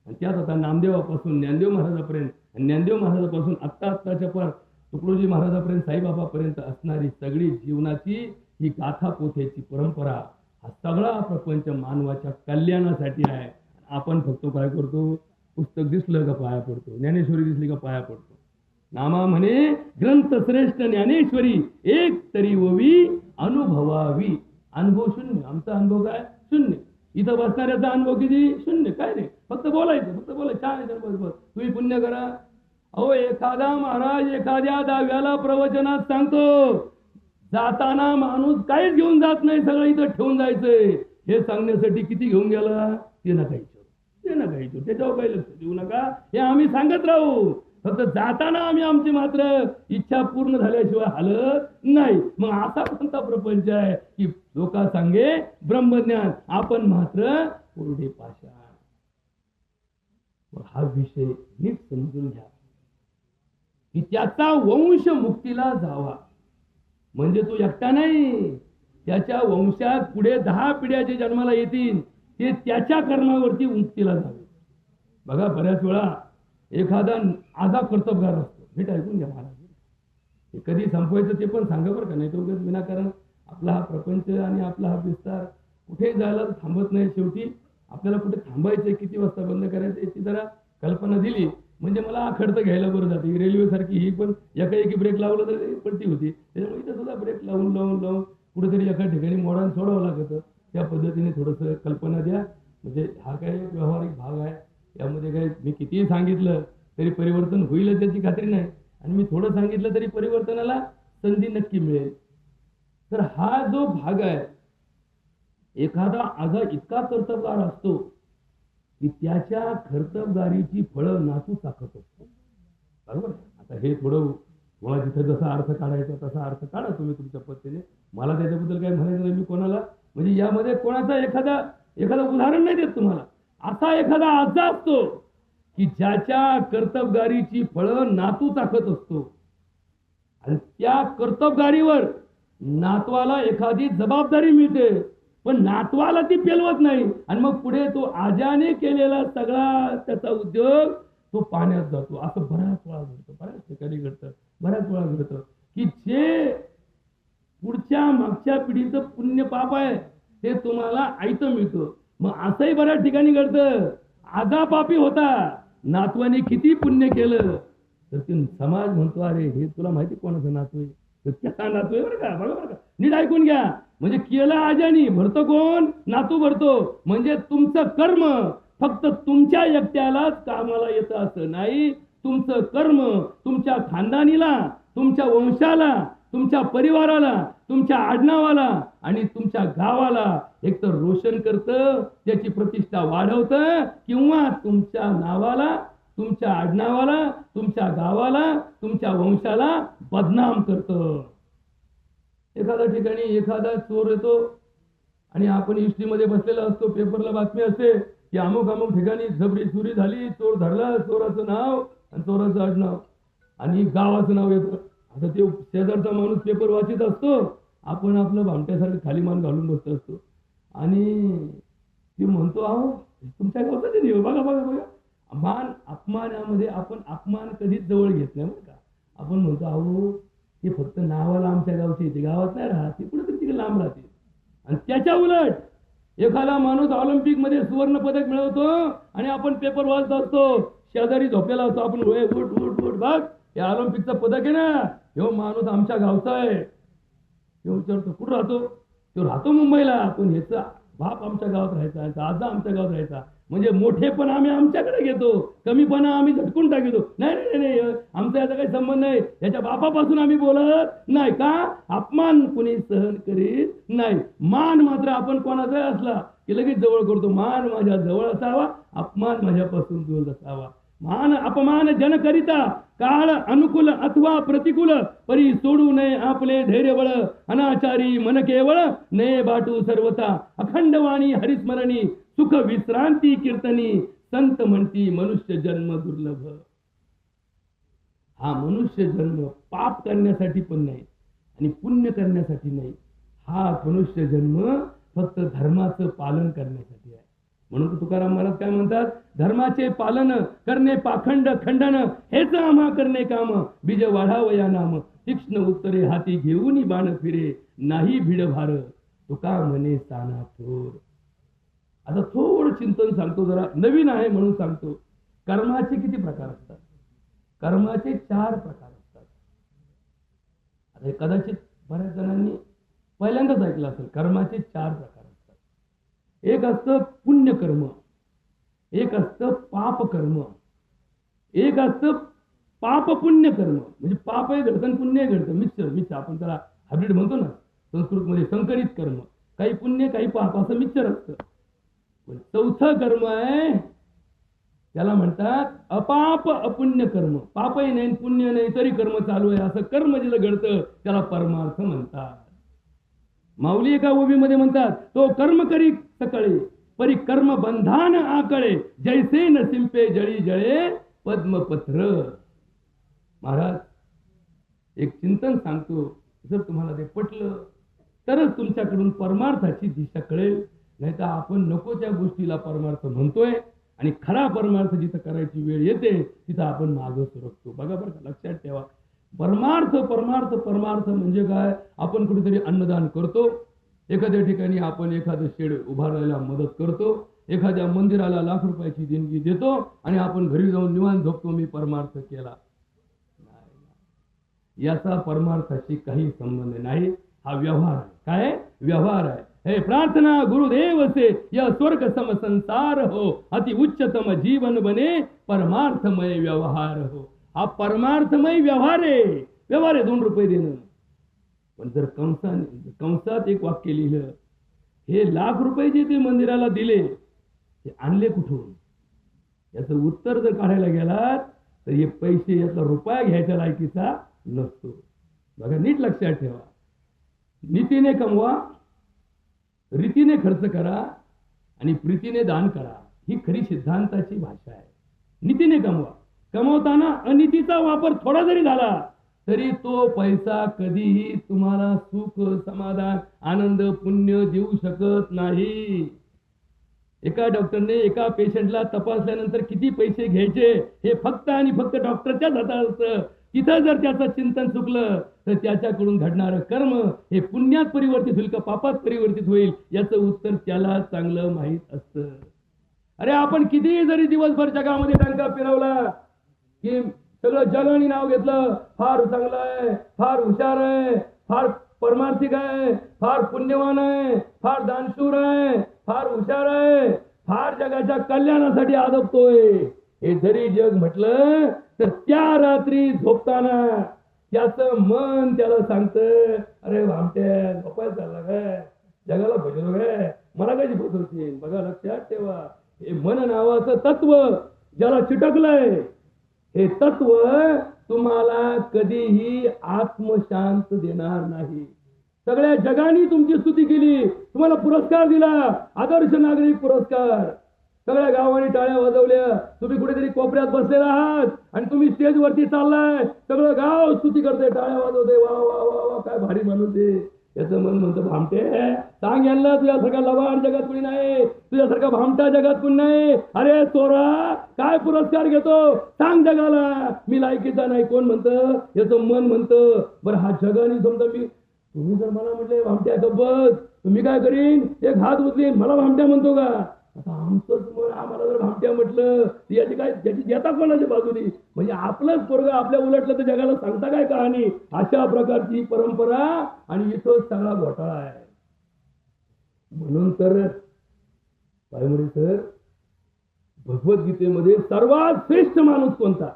आणि त्यात आता नामदेवापासून ज्ञानदेव महाराजापर्यंत, ज्ञानदेव महाराजापासून आत्ताच्या पर तुकडोजी महाराजापर्यंत, साईबाबापर्यंत असणारी सगळी जीवनाची ही गाथा पोथ्याची परंपरा, हा सगळा प्रपंच मानवाच्या कल्याणासाठी आहे. आपण फक्त काय करतो? पुस्तक दिसलं का पाया पडतो, ज्ञानेश्वरी दिसली का पाया पडतो. नामा म्हणे ग्रंथ श्रेष्ठ ज्ञानेश्वरी, एक तरी ओवी अनुभवावी. अनुभव शून्य. आमचा अनुभव काय? शून्य. इथं बसणाऱ्याचा अनुभव किती? शून्य. काय नाही, फक्त बोलायचं, फक्त बोलायचं. छान आहे, बस बस. तुम्ही पुण्य करा. अहो, एखादा महाराज एखाद्या दाव्याला प्रवचनात सांगतो, जाताना माणूस काहीच घेऊन जात नाही, सगळं इथं ठेवून जायचंय. हे सांगण्यासाठी किती घेऊन गेला ते नका विचारू, ते नका विचारू, त्याच्यावर काही लक्ष देऊ नका. हे आम्ही सांगत राहू, फक्त जाताना आम्ही आमची मात्र इच्छा पूर्ण झाल्याशिवाय हलत नाही. मग असा कोणता प्रपंच आहे की लोक सांगे ब्रह्मज्ञान, आपण मात्र कोरडे पाषाण. हा विषय नीट समजून घ्या की त्याचा वंश मुक्तीला जावा म्हणजे तो एकटा नाही, त्याच्या वंशात पुढे 10 पिढ्या जे जन्माला येतील ते त्याच्या कर्मावरती मुक्तीला जावे. बघा, बऱ्याच वेळा एखादा आजा कर्तबगार असतो. नीट ऐकून घ्या महाराज, हे कधी संपवायचं ते पण सांगा बरं का, नाही तर विनाकारण आपला हा प्रपंच आणि आपला हा विस्तार कुठे जायला थांबत नाही. शेवटी आपल्याला कुठे थांबायचं, किती वाजता बंद करायचं याची जरा कल्पना दिली म्हणजे मला खर्च घ्यायला बरं जाते. रेल्वे सारखी ही पण एकाएकी ब्रेक लावलं तर पलटी होती, त्याच्यामुळे इथं सुद्धा ब्रेक लावून लावून लावून कुठेतरी एका ठिकाणी मोडान सोडावं लागतं. त्या पद्धतीने थोडंसं कल्पना द्या. म्हणजे हा काय व्यावहारिक भाग आहे, यामध्ये काय मी कितीही सांगितलं तरी परिवर्तन होईल त्याची खात्री नाही, आणि मी थोडं सांगितलं तरी परिवर्तनाला संधी नक्की मिळेल. तर हा जो भाग आहे, एखादा आजा इतका कर्तबगार असतो की त्याच्या कर्तबगारीची फळं नातू टाकत असतो. बरोबर. आता हे थोडं तुम्हाला जिथे जसा अर्थ काढायचा तसा अर्थ काढा तुम्ही तुमच्या पद्धतीने. मला त्याच्याबद्दल काही म्हणायचं नाही मी कोणाला, म्हणजे यामध्ये कोणाचा एखादा उदाहरण नाही देत तुम्हाला. असा एखादा आजा असतो की ज्याच्या कर्तबगारीची फळं नातू टाकत असतो, आणि त्या कर्तबगारीवर नातवाला एखादी जबाबदारी मिळते, पण नातवाला ती पेलवत नाही, आणि मग पुढे तो आजाने केलेला सगळा त्याचा उद्योग तो पाण्यात जातो. असं बऱ्याच वेळा घडतं, बऱ्याच ठिकाणी घडतं, बऱ्याच वेळा घडतं की जे पुढच्या मागच्या पिढीचं पुण्य पाप आहे ते तुम्हाला आयतं मिळतं. मग असंही बऱ्याच ठिकाणी घडतं, आजा पापी होता, नातवाने किती पुण्य केलं तर ते समाज म्हणतो अरे हे तुला माहिती कोणाचं नातू आहे, तर त्याचा नातू आहे बरं का. बघा बरं का, नीट ऐकून घ्या. म्हणजे केलं आजानी, भरतो कोण? नातू भरतो. म्हणजे तुमचं कर्म फक्त तुमच्या एकट्यालाच कामाला येतं असं नाही. तुमचं कर्म तुमच्या खानदानीला, तुमच्या वंशाला, तुमच्या परिवाराला, तुमच्या आडनावाला आणि तुमच्या गावाला एक तर रोशन करतं, त्याची प्रतिष्ठा वाढवतं, किंवा तुमच्या नावाला, तुमच्या आडनावाला, तुमच्या गावाला, तुमच्या वंशाला बदनाम करतं. एखाद्या ठिकाणी एखादा चोर येतो आणि आपण हिस्ट्रीमध्ये बसलेला असतो, पेपरला बातमी असते की अमुक अमुक ठिकाणी जबरी चोरी झाली, चोर धरला, चोराचं नाव आणि चोराचं आडनाव आणि गावाचं नाव येतं. आता ते शेजारचा माणूस पेपर वाचित असतो, आपण आपलं भामट्यासारखं खाली मान घालून बसत असतो, आणि ती म्हणतो अहो तुमच्या गावचं ते बघा बघा बघा. मान अपमानामध्ये आपण अपमान कधीच जवळ घेत नाही बरं का. आपण म्हणतो अहो ते फक्त नावाला आमच्या गावचे, ते गावात नाही राहत, ते कुठेतरी तिकडे लांब राहते. आणि त्याच्या उलट एखादा माणूस ऑलिम्पिक मध्ये सुवर्ण पदक मिळवतो आणि आपण पेपर वाचत असतो, शेजारी झोपेला असतो, आपण उठ उठ उठ बघ हे ऑलिम्पिकचं पदक आहे ना, ह्यो माणूस आमच्या गावचा आहे. तो विचारतो कुठं राहतो, तो राहतो मुंबईला, पण ह्याचा बाप आमच्या गावात राहायचा, ह्याचा आजा आमच्या गावात राहायचा. म्हणजे मोठेपण आम्ही आमच्याकडे घेतो, कमीपणा आम्ही झटकून टाकतो. नाही नाही नाही, आमचा याचा काही संबंध नाही, याच्या बापापासून आम्ही बोलत नाही. का? अपमान कुणी सहन करीत नाही. मान मात्र आपण कोणाचा असला की लगेच जवळ करतो. मान माझ्या जवळ असावा, अपमान माझ्यापासून दूर असावा. मान अपमान जन करिता काळ अनुकूल अथवा प्रतिकूल, परी सोडू नये आपले धैर्य बळ. अनाचारी मन केवळ ने बाटू सर्वता, अखंडवाणी हरिस्मरणी सुख विश्रांती कीर्तनी. संत म्हणती मनुष्य जन्म दुर्लभ. हा मनुष्य जन्म पाप करण्यासाठी पण नाही आणि पुण्य करण्यासाठी नाही. हा मनुष्य जन्म फक्त धर्माचं पालन करण्यासाठी आहे. म्हणून तुकाराम महाराज काय म्हणतात, धर्माचे पालन करणे पाखंड खंडन, हेच आम्हा करणे काम. बीज वाढावया नाम, तीक्ष्ण उत्तरे हाती घेऊन बाण फिरे, नाही भीड भार. तुका म्हणे साना थोर. आता थोडं चिंतन सांगतो, जरा नवीन आहे म्हणून सांगतो. कर्माचे किती प्रकार असतात? कर्माचे 4 प्रकार असतात. आता हे कदाचित बऱ्याच जणांनी पहिल्यांदाच ऐकलं असेल. कर्माचे 4 प्रकार असतात. एक असतं पुण्यकर्म, एक असतं पापकर्म, एक असतं पाप पुण्य कर्म. म्हणजे पापही घडतं आणि पुण्यही घडतं, मिक्सर. आपण त्याला हायब्रिड म्हणतो ना संस्कृतमध्ये, संकरित कर्म. काही पुण्य काही पाप असं मिक्सर असतं. पण चौथं कर्म आहे त्याला म्हणतात अपाप अपुण्य कर्म. पापही नाही पुण्य नाही तरी कर्म चालू आहे, असं कर्म जिला घडतं त्याला परमार्थ म्हणतात. माऊली एका ओवीमध्ये म्हणतात, तो कर्म करी सकळे परी कर्म बंधान आकळे, जैसे न सिंपे जळी जळे पद्मपत्र. महाराज एक चिंतन सांगतो, जर तुम्हाला ते पटलं तरच तुमच्याकडून परमार्थाची दिशा कळेल. नाही तर आपण नको त्या गोष्टीला परमार्थ म्हणतोय आणि खरा परमार्थ जिथं करायची वेळ येते तिथं आपण मागं सरकतो. बघा बरं का, लक्षात ठेवा. परमार्थ परमार्थ परमार्थ म्हणजे काय? आपण कुठेतरी अन्नदान करतो, एखाद्या ठिकाणी आपण एखादं शेड उभारायला मदत करतो, एखाद्या मंदिराला लाख रुपयाची देणगी देतो आणि आपण घरी जाऊन निवांत झोपतो, मी परमार्थ केला. याचा परमार्थाशी काही संबंध नाही. हा व्यवहार आहे. काय व्यवहार आहे? हे प्रार्थना गुरुदेव से यह स्वर्ग सम संसार हो, अति उच्चतम जीवन बने परमार्थमय व्यवहार हो. हा परमार्थमय व्यवहार आहे. व्यवहार आहे 2 रुपये देणं. पण जर कंसात एक वाक्य लिहिलं, हे लाख रुपये जे ते मंदिराला दिले हे आणले कुठून, याचं उत्तर जर काढायला गेलात तर हे पैसे यातला रुपया घ्यायच्या लायकीचा नसतो. बघा, नीट लक्षात ठेवा. नीतीने कमवा, रीतीने खर्च करा आणि प्रीतीने दान करा, ही खरी सिद्धांताची भाषा आहे. नीतीने कमवा. कमवताना अनितीचा वापर थोडा जरी झाला तरी तो पैसा कधीही तुम्हाला सुख समाधान आनंद पुण्य देऊ शकत नाही. एका डॉक्टरने एका पेशंटला तपासल्यानंतर किती पैसे घ्यायचे हे फक्त आणि फक्त डॉक्टरच्याच हातात असतं. तिथं जर त्याचं चिंतन चुकलं तर त्याच्याकडून घडणारं कर्म हे पुण्यात परिवर्तित होईल का पापात परिवर्तित होईल याचं उत्तर त्याला चांगलं माहीत असतं. अरे आपण किती जरी दिवसभर जगामध्ये टंका फिरवला की सगळं जगाने नाव घेतलं, फार चांगलं आहे, फार हुशार आहे, फार परमार्थिक आहे, फार पुण्यवान आहे, फार दानशूर आहे, फार हुशार आहे, फार जगाच्या कल्याणासाठी आदबतोय, हे जरी जग म्हटलं तर त्या रात्री झोपताना त्याचं मन त्याला सांगतं, अरे भामट्या झोपायला चालला काय, जगाला भजलो काय, मला कशी फसवशील. बघा, लक्षात ठेवा, हे मन नावाचं तत्व ज्याला चिटकलंय, हे तत्व तुम्हाला कधीही आत्मशांत देणार नाही. सगळ्या जगाने तुमची स्तुती केली, तुम्हाला पुरस्कार दिला, आदर्श नागरिक पुरस्कार, सगळ्या गावाने टाळ्या वाजवल्या, तुम्ही कुठेतरी कोपऱ्यात बसलेला आहात आणि तुम्ही स्टेजवरती चाललाय, सगळं गाव स्तुती करते, टाळ्या वाजवते, वा वा वा वा काय भारी माणूस आहे, याचं मन म्हणतं भामटे सांग यांना तुझ्यासारखा लवाड जगात कुणी नाही, तुझ्यासारखा भामटा जगात कुणी नाही. अरे चोरा काय पुरस्कार घेतो सांग जगाला, मी लायकीचा नाही. कोण म्हणतं? याचं मन म्हणतं. बरं हा जगाने समजा तुम्ही जर मला म्हटले भामट्या गब्बस तुम्ही काय करीन, एक हात उचलीन, मला भामट्या म्हणतो का? आता आमचंच मन आम्हाला जर भामट्या म्हटलं याची काय, त्याची देता कोणाच्या बाजूनी? म्हणजे आपलंच पोरग आपल्या उलटलं तर जगाला सांगता काय कहाणी? अशा प्रकारची परंपरा आणि इथंच सगळा घोटाळा आहे. म्हणून तर पायमोडी सर भगवद्गीतेमध्ये सर्वात श्रेष्ठ माणूस कोणता,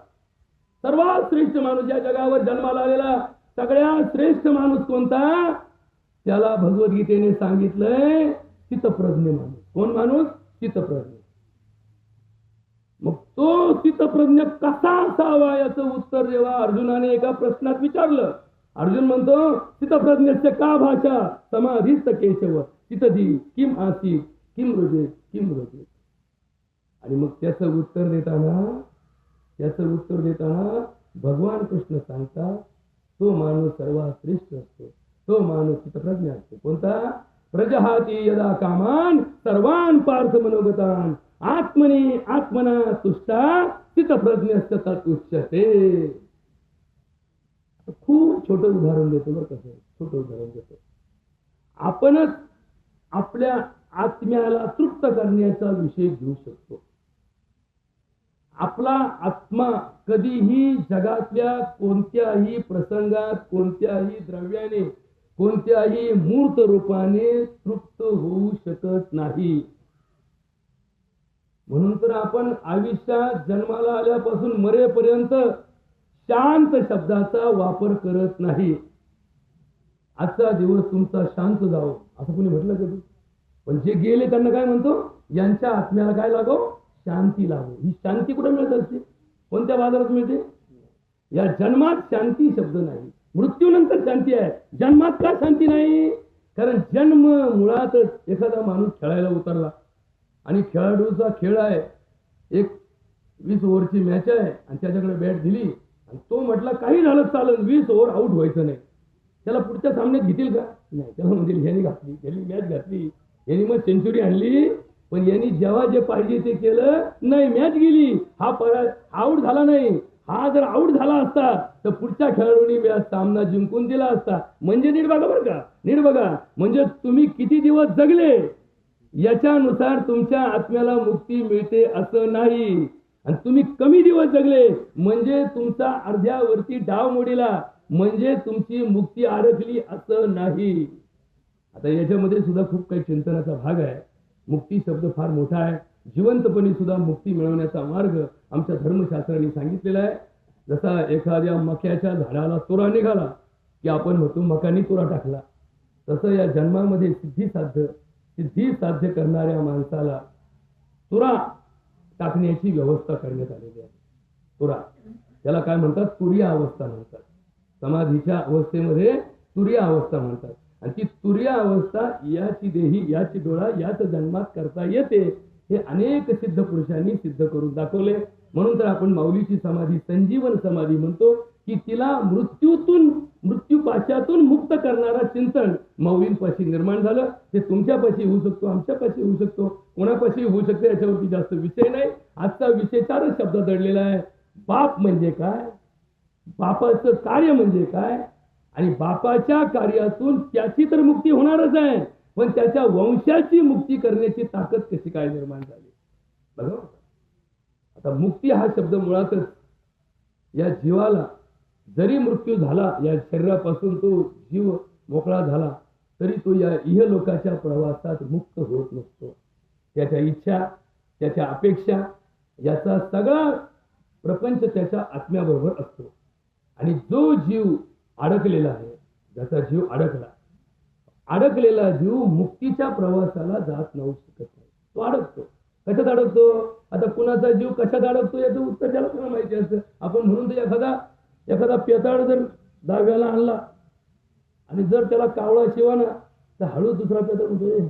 सर्वात श्रेष्ठ माणूस या जगावर जन्माला आलेला सगळ्यात श्रेष्ठ माणूस कोणता, त्याला भगवद्गीतेने सांगितलंय चित्तप्रज्ञ माणूस. कोण माणूस? चित्तप्रज्ञ. मग तो चित्तप्रज्ञ कसा असावा याचं उत्तर जेव्हा अर्जुनाने एका प्रश्नात विचारलं, अर्जुन म्हणतो चित्तप्रज्ञस्य का भाषा समाधिस्थ केशव चित्तधी किम आसी किम रुजे किम रुजे. आणि मग त्याचं उत्तर देताना भगवान कृष्ण सांगतात तो माणूस सर्वात श्रेष्ठ असतो, तो माणूस चित्तप्रज्ञ असतो. कोणता? प्रजहाती यदा कामान सर्वान पार्थ मनोगतान आत्मनी आत्मना तुष्टा चित्तप्रज्ञस्य तदुच्यते. खूप छोटं उदाहरण देतो बरं. कसं छोटं उदाहरण देतो. आपणच आपल्या आत्म्याला तृप्त करण्याचा विषय घेऊ शकतो. आपला आत्मा कधीही जगातल्या कोणत्याही प्रसंगात कोणत्याही द्रव्याने कोणत्याही मूर्त रूपाने तृप्त होऊ शकत नाही. म्हणून तर आपण आयुष्यात जन्माला आल्यापासून मरेपर्यंत शांत शब्दाचा वापर करत नाही. आजचा दिवस तुमचा शांत जावो असं कोणी म्हटलं कधी? पण जे गेले त्यांना काय म्हणतो? यांच्या आत्म्याला काय लागो? शांती लागो. ही शांती कुठे मिळत असते? कोणत्या बाजारात मिळते? या जन्मात शांती शब्द नाही, मृत्यूनंतर शांती आहे. जन्मात का शांती नाही? कारण जन्म मुळातच एखादा माणूस खेळायला उतरला आणि खेळाडूचा खेळ आहे, एक 20 ओव्हरची मॅच आहे आणि त्याच्याकडे बॅट दिली आणि तो म्हटला काही झालं चालेल 20 ओव्हर आउट व्हायचं नाही. त्याला पुढच्या सामन्यात घेतील का? नाही. त्याला म्हणतील ह्यानी मॅच घातली, यांनी मग सेंचुरी आणली, पण यांनी जेव्हा जे पाहिजे ते केलं नाही, मॅच गेली. हा परत आउट झाला नाही. हा जर आउट झाला असता तर पुढच्या खेळाडूंनी सामना जिंकून दिला असता. म्हणजे नीट बघा बरं का, नीट बघा. म्हणजे तुम्ही किती दिवस जगले याच्यानुसार तुमच्या आत्म्याला मुक्ती मिळते असं नाही. आणि तुम्ही कमी दिवस जगले म्हणजे तुमचा अर्ध्यावरती डाव मोडीला, म्हणजे तुमची मुक्ती अडकली असं नाही. आता याच्यामध्ये सुद्धा खूप काही चिंतनाचा भाग आहे. मुक्ती शब्द फार मोठा आहे. जिवंतपणे सुद्धा मुक्ती मिळवण्याचा मार्ग आमच्या धर्मशास्त्राने सांगितलेला आहे. जसा एखाद्या मक्याच्या झाडाला तुरा निघाला की आपण म्हणतो मकानी तुरा टाकला, तसं या जन्मामध्ये सिद्धी साध्य करणाऱ्या माणसाला तुरा टाकण्याची व्यवस्था करण्यात आलेली आहे. तुरा त्याला काय म्हणतात? तुरीय अवस्था म्हणतात. समाधीच्या अवस्थेमध्ये तुरीय अवस्था म्हणतात. आणि ती तुरीय अवस्था याची देही याची डोळा याच जन्मात करता येते. हे अनेक सिद्ध पुरुषांनी सिद्ध करून दाखवले. म्हणून तर आपण माऊलीची समाधी संजीवन समाधी म्हणतो की तिला मृत्यूपाशातून मुक्त करणारा चिंतन माऊलींपाशी निर्माण झालं. ते तुमच्यापाशी होऊ शकतो, आमच्यापाशी होऊ शकतो, कोणापाशी होऊ शकतो याच्यावरती जास्त विषय नाही. आजचा विषय 4 शब्द दडलेला आहे. बाप म्हणजे काय, बापाचं कार्य म्हणजे काय, आणि बापाच्या कार्यातून त्याची तर मुक्ती होणारच आहे, पण त्याच्या वंशाची मुक्ती करण्याची ताकद कशी काय निर्माण झाली बघा. आता मुक्ती हा शब्द मुळातच या जीवाला जरी मृत्यू झाला, या शरीरापासून तो जीव मोकळा झाला तरी तो या इहलोकाच्या प्रवासात मुक्त होत नसतो. त्याच्या इच्छा, त्याच्या अपेक्षा याचा सगळा प्रपंच त्याच्या आत्म्याबरोबर असतो. आणि जो जीव अडकलेला आहे, ज्याचा जीव अडकलेला जीव मुक्तीच्या प्रवासाला जात नऊ शकत नाही. तो अडकतो. कशात अडकतो? आता कुणाचा जीव कशात अडकतो याचं उत्तर त्याला कोणा माहिती असतं. आपण म्हणून तर एखादा पेताळ जर दाव्याला आणला आणि जर त्याला कावळा शिवाना तर हळू दुसरा पेताळ म्हणतो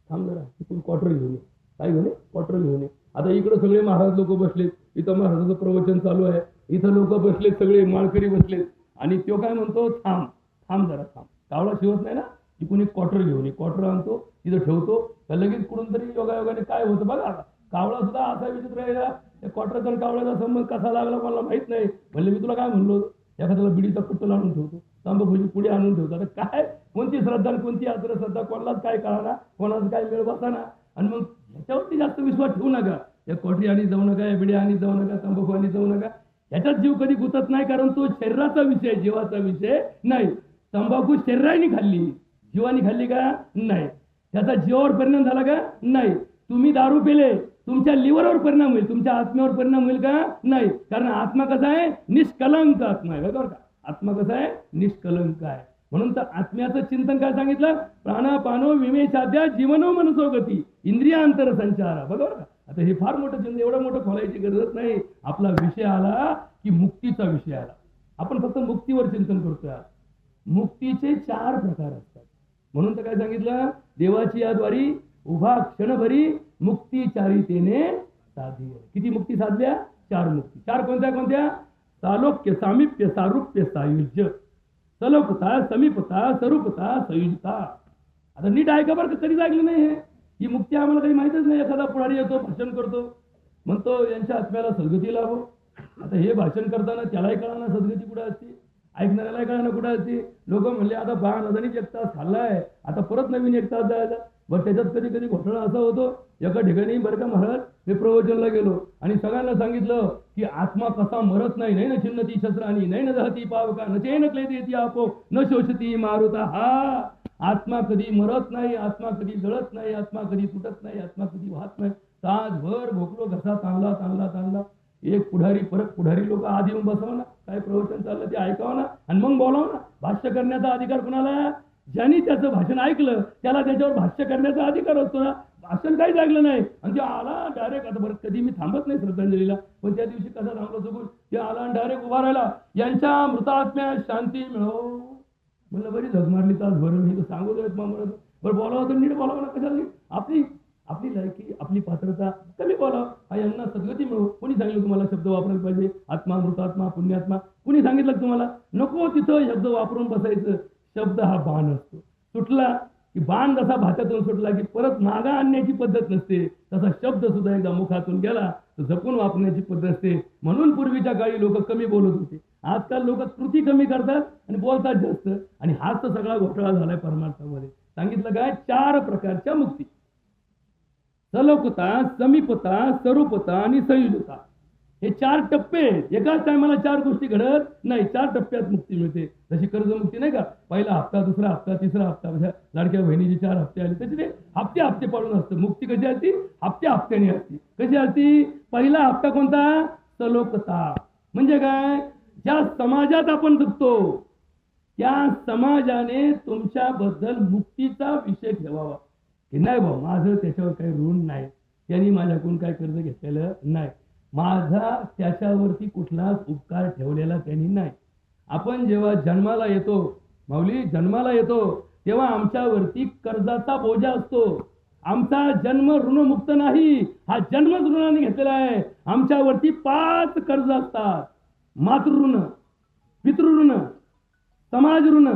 थांब जरा तिथून क्वार्टर घेऊन ये. काय घेऊन ये? क्वार्टर घेऊन ये. आता इकडे सगळे महाराज लोक बसलेत, इथं महाराजाचं प्रवचन चालू आहे, इथं लोक बसलेत, सगळे माळकरी बसलेत आणि तो काय म्हणतो थांब जरा थांब. कावळा शिवत नाही ना, आपण एक क्वार्टर घेऊन क्वार्टर आणतो, तिथं ठेवतो, तर लगेच कुठून तरी योगायोगाने काय होतं बघा. कावळा सुद्धा असा विचित्र आहे ना, त्या क्वार्टरचा आणि कावळ्याचा संबंध कसा लागला मला माहित नाही. म्हणले मी तुला काय म्हणलो, एखाद्याला बिडीचा कुट्टल आणून ठेवतो, तांबाखूची पुढे आणून ठेवतो. आता काय कोणती श्रद्धा आणि कोणती अंधश्रद्धा कोणालाच काय कळाना, कोणाला काय वेळ बसाना. आणि मग ह्याच्यावरती जास्त विश्वास ठेवू नका. या क्वाटरी आणि जाऊ नका, या बिड्या आणि जाऊ नका, तंबाखू आणि जाऊ नका. ह्याच्यात जीव कधी गुतत नाही, कारण तो शरीराचा विषय, जीवाचा विषय नाही. तंबाखू शरीराने खाल्ली, जीवाने खाल्ली का नाही, त्याचा जीवावर परिणाम झाला का नाही. तुम्ही दारू पिले, तुमच्या लिव्हरवर परिणाम होईल, तुमच्या आत्म्यावर परिणाम होईल का नाही. कारण आत्मा कसा आहे, निष्कलंक आत्मा आहे. बरोबर का, आत्मा कसा आहे, निष्कलंक आहे. म्हणून तर आत्म्याचं चिंतन काय सांगितलं, प्राणापानो विमेशाद्या जीवनो मनसोगती इंद्रियांतर संचार. बरोबर का. आता हे फार मोठं चिंतन, एवढं मोठं खोलायची गरज नाही. आपला विषय आला की मुक्तीचा विषय आला. आपण फक्त मुक्तीवर चिंतन करतोय. मुक्तीचे 4 प्रकार असतात. म्हणून तर काय सांगितलं, देवाची याद्वारी उभा क्षणभरी मुक्ती चारितेने साधी. किती मुक्ती साधल्या, 4 मुक्ती. 4 कोणत्या कोणत्या, सालोक्य, सामिप्य, सारूप्य, सायुज्य, सलोकता, समीपता, स्वरूपता, संयुजता. आता नीट ऐका बरं का, कधीच ऐकलं नाही हे. ही मुक्ती आम्हाला काही माहितच नाही. एखादा पुढारी येतो, भाषण करतो, म्हणतो यांच्या आत्म्याला सद्गती लाभो. आता हे भाषण करताना त्यालाही कळाना सद्गती कुठं असते, ऐकणाऱ्यालाही कळाना कुठं असते. लोक म्हणले आता 12 एक तास खाल्लाय, आता परत नवीन 1 तास जायचा. बरं त्याच्यात कधी कधी घोटाळा असा होतो, एका ठिकाणी बरं का महाराज मी प्रवचनला गेलो आणि सगळ्यांना सांगितलं की आत्मा कसा मरत नाही, नाही न छिन्नती शस्त्रानी, नाही न दहती पावका, न चैन क्लेदेती आपो, न शोषती मारुता. हा आत्मा कधी मरत नाही, आत्मा कधी जळत नाही, आत्मा कधी तुटत नाही, आत्मा कधी वाहत नाही. तासभर भोकलो, घसा ताणला ताणला ताणला. एक पुढारी, परत पुढारी लोक आधी येऊन बसवा ना, काय प्रवचन चाललं ते ऐकावं ना आणि मग बोलावं ना. भाष्य करण्याचा अधिकार कुणाला, ज्यांनी त्याचं भाषण ऐकलं त्याला त्याच्यावर भाष्य करण्याचा अधिकार असतो ना. भाषण काहीच ऐकलं नाही आणि ते आला डायरेक्ट. आता बरं कधी मी थांबत नाही श्रद्धांजलीला, पण त्या दिवशी कसा थांबलो चुकून, ते आला आणि डायरेक्ट उभा राहिला, यांच्या मृतात्म्यात शांती मिळो. म्हणलं बरी झग मारली तासभर, मी तर सांगू देत मग बरं बोलावं तर नीट बोलावं ना. कशाला आपली आपली लायकी, आपली पात्रता कमी बोलावं. हा यांना सद्गती मिळो. कोणी सांगितलं तुम्हाला शब्द वापरायला पाहिजे, आत्मा, मृतात्मा, पुण्यात्मा? कुणी सांगितलं तुम्हाला? नको तिथं शब्द वापरून बसायचं. शब्द हा बाण असतो, सुटला की बाण जसा भात्यातून सुटला की परत मागा आणण्याची पद्धत नसते, तसा शब्द सुद्धा एकदा मुखातून गेला तर जपून वापरण्याची पद्धत असते. म्हणून पूर्वीच्या काळी लोक कमी बोलत होते. आजकाल लोक कृती कमी करतात आणि बोलतात जास्त, आणि हाच तर सगळा घोटाळा झालाय परमार्थामध्ये. सांगितलं काय, 4 प्रकारच्या मुक्ती, सलोकता, समीपता, स्वरूपता आणि संयुजता. हे 4 टप्पे. एकाच टायमाला 4 गोष्टी घडत नाही, 4 टप्प्यात मुक्ती मिळते. जशी कर्जमुक्ती नाही का, पहिला हप्ता, दुसरा हप्ता, तिसरा हप्ता, म्हणजे लाडक्या बहिणीचे 4 हप्ते आले, तसे ते हप्ते हप्ते पाडून असतं. मुक्ती कशी असती, हप्त्याने असती. कशी असती, पहिला हप्ता कोणता, सलोकता. म्हणजे काय, ज्या समाजात आपण जगतो त्या समाजाने तुमच्याबद्दल मुक्तीचा विषय ठेवावा की नाही भाऊ, माझं त्याच्यावर काही ऋण नाही, त्यांनी माझ्याकडून काय कर्ज घेतलेलं नाही, माझा त्याच्यावरती कुठलाच उपकार ठेवलेला त्यांनी नाही. आपण जेव्हा जन्माला येतो, माऊली जन्माला येतो, तेव्हा आमच्यावरती कर्जाचा बोजा असतो. आमचा जन्म ऋणमुक्त नाही, हा जन्मच ऋणाने घेतलेला आहे. आमच्यावरती 5 कर्ज असतात, मातृऋण, पितृऋण, समाज ऋण,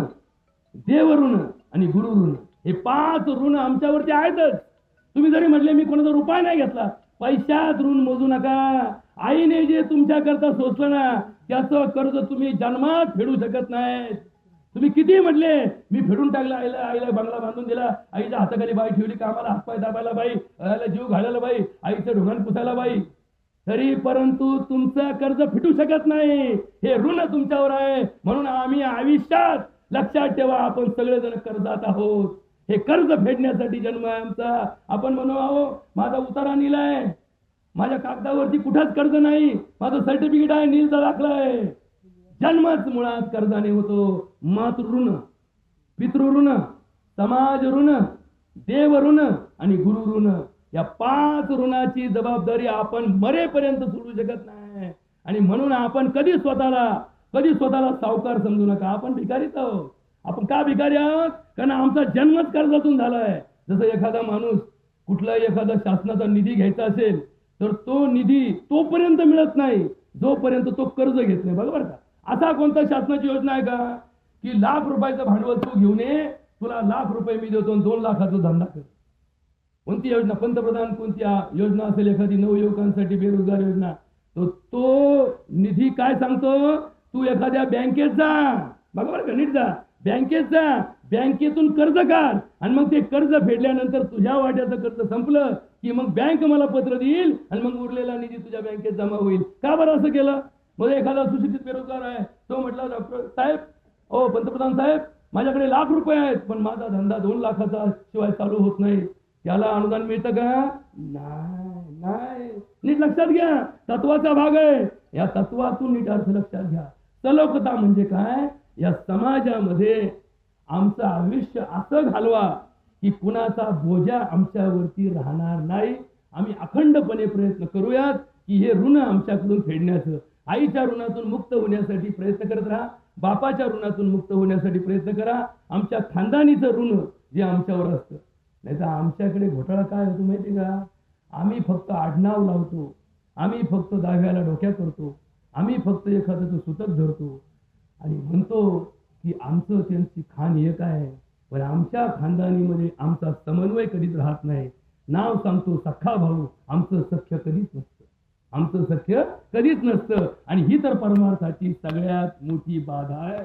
देव ऋण आणि गुरु ऋण. हे 5 ऋण आमच्यावरती आहेतच. तुम्ही जरी म्हटले मी कोणाचा रुपया नाही घेतला, पैशात ऋण मोजू नका. आईने जे तुमच्या करता सोसलं ना, त्याचं कर्ज तुम्ही जन्मात फेडू शकत नाही. तुम्ही किती म्हटले मी फेडून टाकला, आईला बंगला बांधून दिला, आईच्या हाताखाली बाई ठेवली, कामाला हातपाय दाबायला बाई, आईला जीव घालायला बाई, आईचं ढोंगाण पुसायला बाई, तरी परंतु तुमचं कर्ज फिटू शकत नाही. हे ऋण तुमच्यावर आहे. म्हणून आम्ही आयुष्यात लक्षात ठेवा, आपण सगळेजण कर्जात आहोत. हे कर्ज फेडण्यासाठी जन्म आहे आमचा. आपण म्हणू, अहो माझा उतारा नील आहे, माझ्या कागदावरती कुठंच कर्ज नाही, माझं सर्टिफिकेट आहे, नीलचा दाखला आहे. जन्मच मुळात कर्जाने होतो. मातृऋण, पितृऋण, समाज ऋण, देव ऋण आणि गुरु ऋण. या 5 ऋणाची जबाबदारी आपण मरेपर्यंत सोडू शकत नाही. आणि म्हणून आपण कधी स्वतःला सावकार समजू नका. आपण भिकारीच आहोत. आपण का भिकारी आहोत? कारण आमचा जन्मच कर्जातून झालाय. जसं एखादा माणूस कुठलाही एखादा शासनाचा निधी घ्यायचा असेल तर तो निधी तोपर्यंत मिळत नाही जोपर्यंत तो कर्ज घेत नाही. बरोबर का? असा कोणता शासनाची योजना आहे का की ₹1,00,000 भांडवल तू घेऊन ये, तुला ₹1,00,000 मी देतो, 2 लाखाचा धंदा कर. कोणती योजना, पंतप्रधान कोणती योजना असेल, एखादी नवयुवकांसाठी बेरोजगार योजना, तो निधी काय सांगतो, तू एखाद्या बँकेत जा, बरोबर का, नीट जा बँकेत जा, बँकेतून कर्ज काढ आणि मग ते कर्ज फेडल्यानंतर तुझ्या वाट्याचं कर्ज संपलं की मग बँक मला पत्र देईल आणि मग उरलेला निधी तुझ्या बँकेत जमा होईल. का बरं असं केलं? मग एखादा सुशिक्षित बेरोजगार आहे, तो म्हटला डॉक्टर साहेब, ओ पंतप्रधान साहेब, माझ्याकडे ₹1,00,000 आहेत, पण माझा धंदा 2 लाखाचा शिवाय चालू होत नाही. त्याला अनुदान मिळतं का? नाही. नीट लक्षात घ्या, तत्वाचा भाग आहे. या तत्वातून नीट अर्थ लक्षात घ्या. सलोखता म्हणजे काय? या समाजामध्ये आमचं आयुष्य असं घालवा की कुणाचा बोजा आमच्यावरती राहणार नाही. आम्ही अखंडपणे प्रयत्न करूयात की हे ऋण आमच्याकडून फेडण्याचं. आईच्या ऋणातून मुक्त होण्यासाठी प्रयत्न करत राहा, बापाच्या ऋणातून मुक्त होण्यासाठी प्रयत्न करा. आमच्या खानदानीचं ऋण जे आमच्यावर असतं, नाही तर आमच्याकडे घोटाळा काय होतो माहिती का? आम्ही फक्त आडनाव लावतो, आम्ही फक्त दहाव्याला डोक्या करतो, आम्ही फक्त एखाद्याचं सुतक धरतो आणि म्हणतो की आमचं त्यांची खान एक आहे, पण आमच्या खानदानीमध्ये आमचा समन्वय कधीच राहत नाही. नाव सांगतो सख्खा भाऊ, आमचं सख्य कधीच नसतं, आमचं सख्य कधीच नसतं. आणि ही तर परमार्थाची सगळ्यात मोठी बाधा आहे.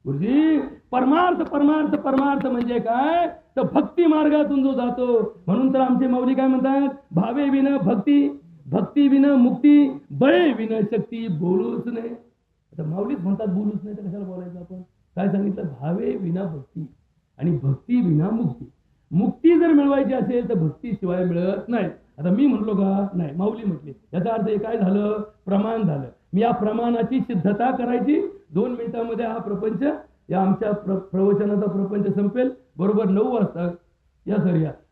गुरुजी, परमार्थ परमार्थ परमार्थ म्हणजे काय? तर भक्ती मार्गातून जो जातो. म्हणून तर आमचे माऊली काय म्हणतात? भावे विना भक्ती, भक्ती विना मुक्ती, बळे विना शक्ती, बोलूच नाही. आता माऊलीच म्हणतात बोलूच नाही, तर कशाला बोलायचं आपण? काय सांगितलं? भावे विना भक्ती आणि भक्ती विना मुक्ती. मुक्ती जर मिळवायची असेल तर भक्ती शिवाय मिळत नाही. आता मी म्हणलो का? नाही, माऊली म्हटली. याचा अर्थ हे काय झालं? प्रमाण झालं. मी या प्रमाणाची सिद्धता करायची. 2 मिनिटांमध्ये हा प्रपंच, या आमच्या प्रवचनाचा प्रपंच संपेल. बरोबर 9 वाजता या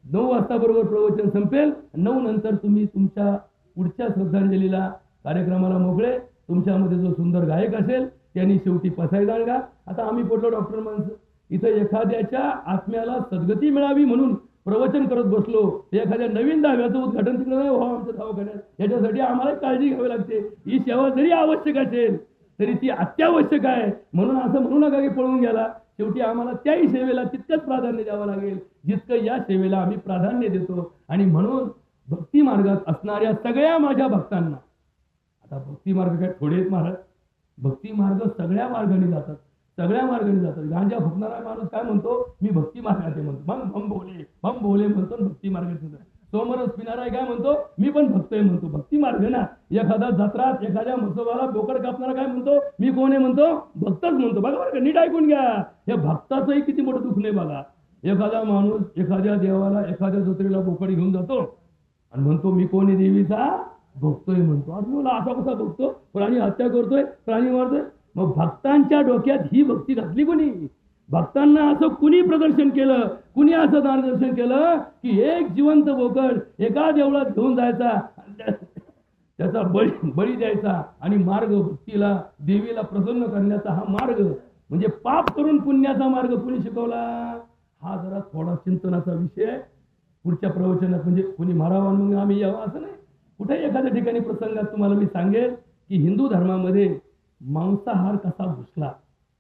9 वाजता बरोबर प्रवचन संपेल. 9 नंतर तुम्ही तुमच्या पुढच्या श्रद्धांजलीला कार्यक्रमाला मोकळे. तुमच्यामध्ये जो सुंदर गायक असेल त्यांनी शेवटी पसाय जाणगा. आता आम्ही पडलो डॉक्टर माणसं, इथं एखाद्याच्या आत्म्याला सद्गती मिळावी म्हणून प्रवचन करत बसलो. एखाद्या नवीन दहाव्याचं उद्घाटन तिकडे नाही व्हावं आमच्या दवाखान्यात, याच्यासाठी आम्हाला काळजी घ्यावी लागते. ही सेवा जरी आवश्यक असेल तरी ती अत्यावश्यक आहे. म्हणून असं म्हणू नका की पळून गेला. शेवटी आम्हाला त्याही सेवेला तितकंच प्राधान्य द्यावं लागेल जितकं या सेवेला आम्ही प्राधान्य देतो. आणि म्हणून भक्ती मार्गात असणाऱ्या सगळ्या माझ्या भक्तांना, आता भक्ती मार्ग काय थोडेच महाराज, भक्ती मार्ग सगळ्या मार्गाने जातात, सगळ्या मार्गाने जातात. गांजा फुकणारा माणूस काय म्हणतो? मी भक्ती मार्गाचे म्हणतो, मग बम बोले म्हणतो भक्ती मार्गाचे. सोमरस पिणारा काय म्हणतो? मी पण भक्त आहे म्हणतो, भक्ती मार्ग ना. एखादा जत्रात एखाद्या मसोबाला बोकड कापणारा काय म्हणतो? मी कोण आहे म्हणतो? भक्तच म्हणतो. बघा बरं का, नीट ऐकून घ्या. या भक्ताचंही किती मोठं दुःख नाही बघा. एखादा माणूस एखाद्या देवाला, एखाद्या जत्रेला बोकड घेऊन जातो आणि म्हणतो मी कोण आहे? देवीचा भक्तोय म्हणतो. अरे मला असा कसा बघतो? प्राणी हत्या करतोय, प्राणी मारतोय. मग भक्तांच्या डोक्यात ही भक्ती घातली कोणी? भक्तांना असं कुणी प्रदर्शन केलं, कुणी असं मार्गदर्शन केलं की एक जिवंत बोकड एका देवळात घेऊन जायचा, त्याचा बळी द्यायचा आणि मार्ग भक्तीला, देवीला प्रसन्न करण्याचा हा मार्ग म्हणजे पाप करून पुण्याचा मार्ग कुणी शिकवला? हा जरा थोडा चिंतनाचा विषय. पुढच्या प्रवचनात म्हणजे कुणी मारावा मग आम्ही यावं असं नाही. कुठे एखाद्या ठिकाणी प्रसंगात तुम्हाला मी सांगेल की हिंदू धर्मामध्ये मांसाहार कसा घुसला,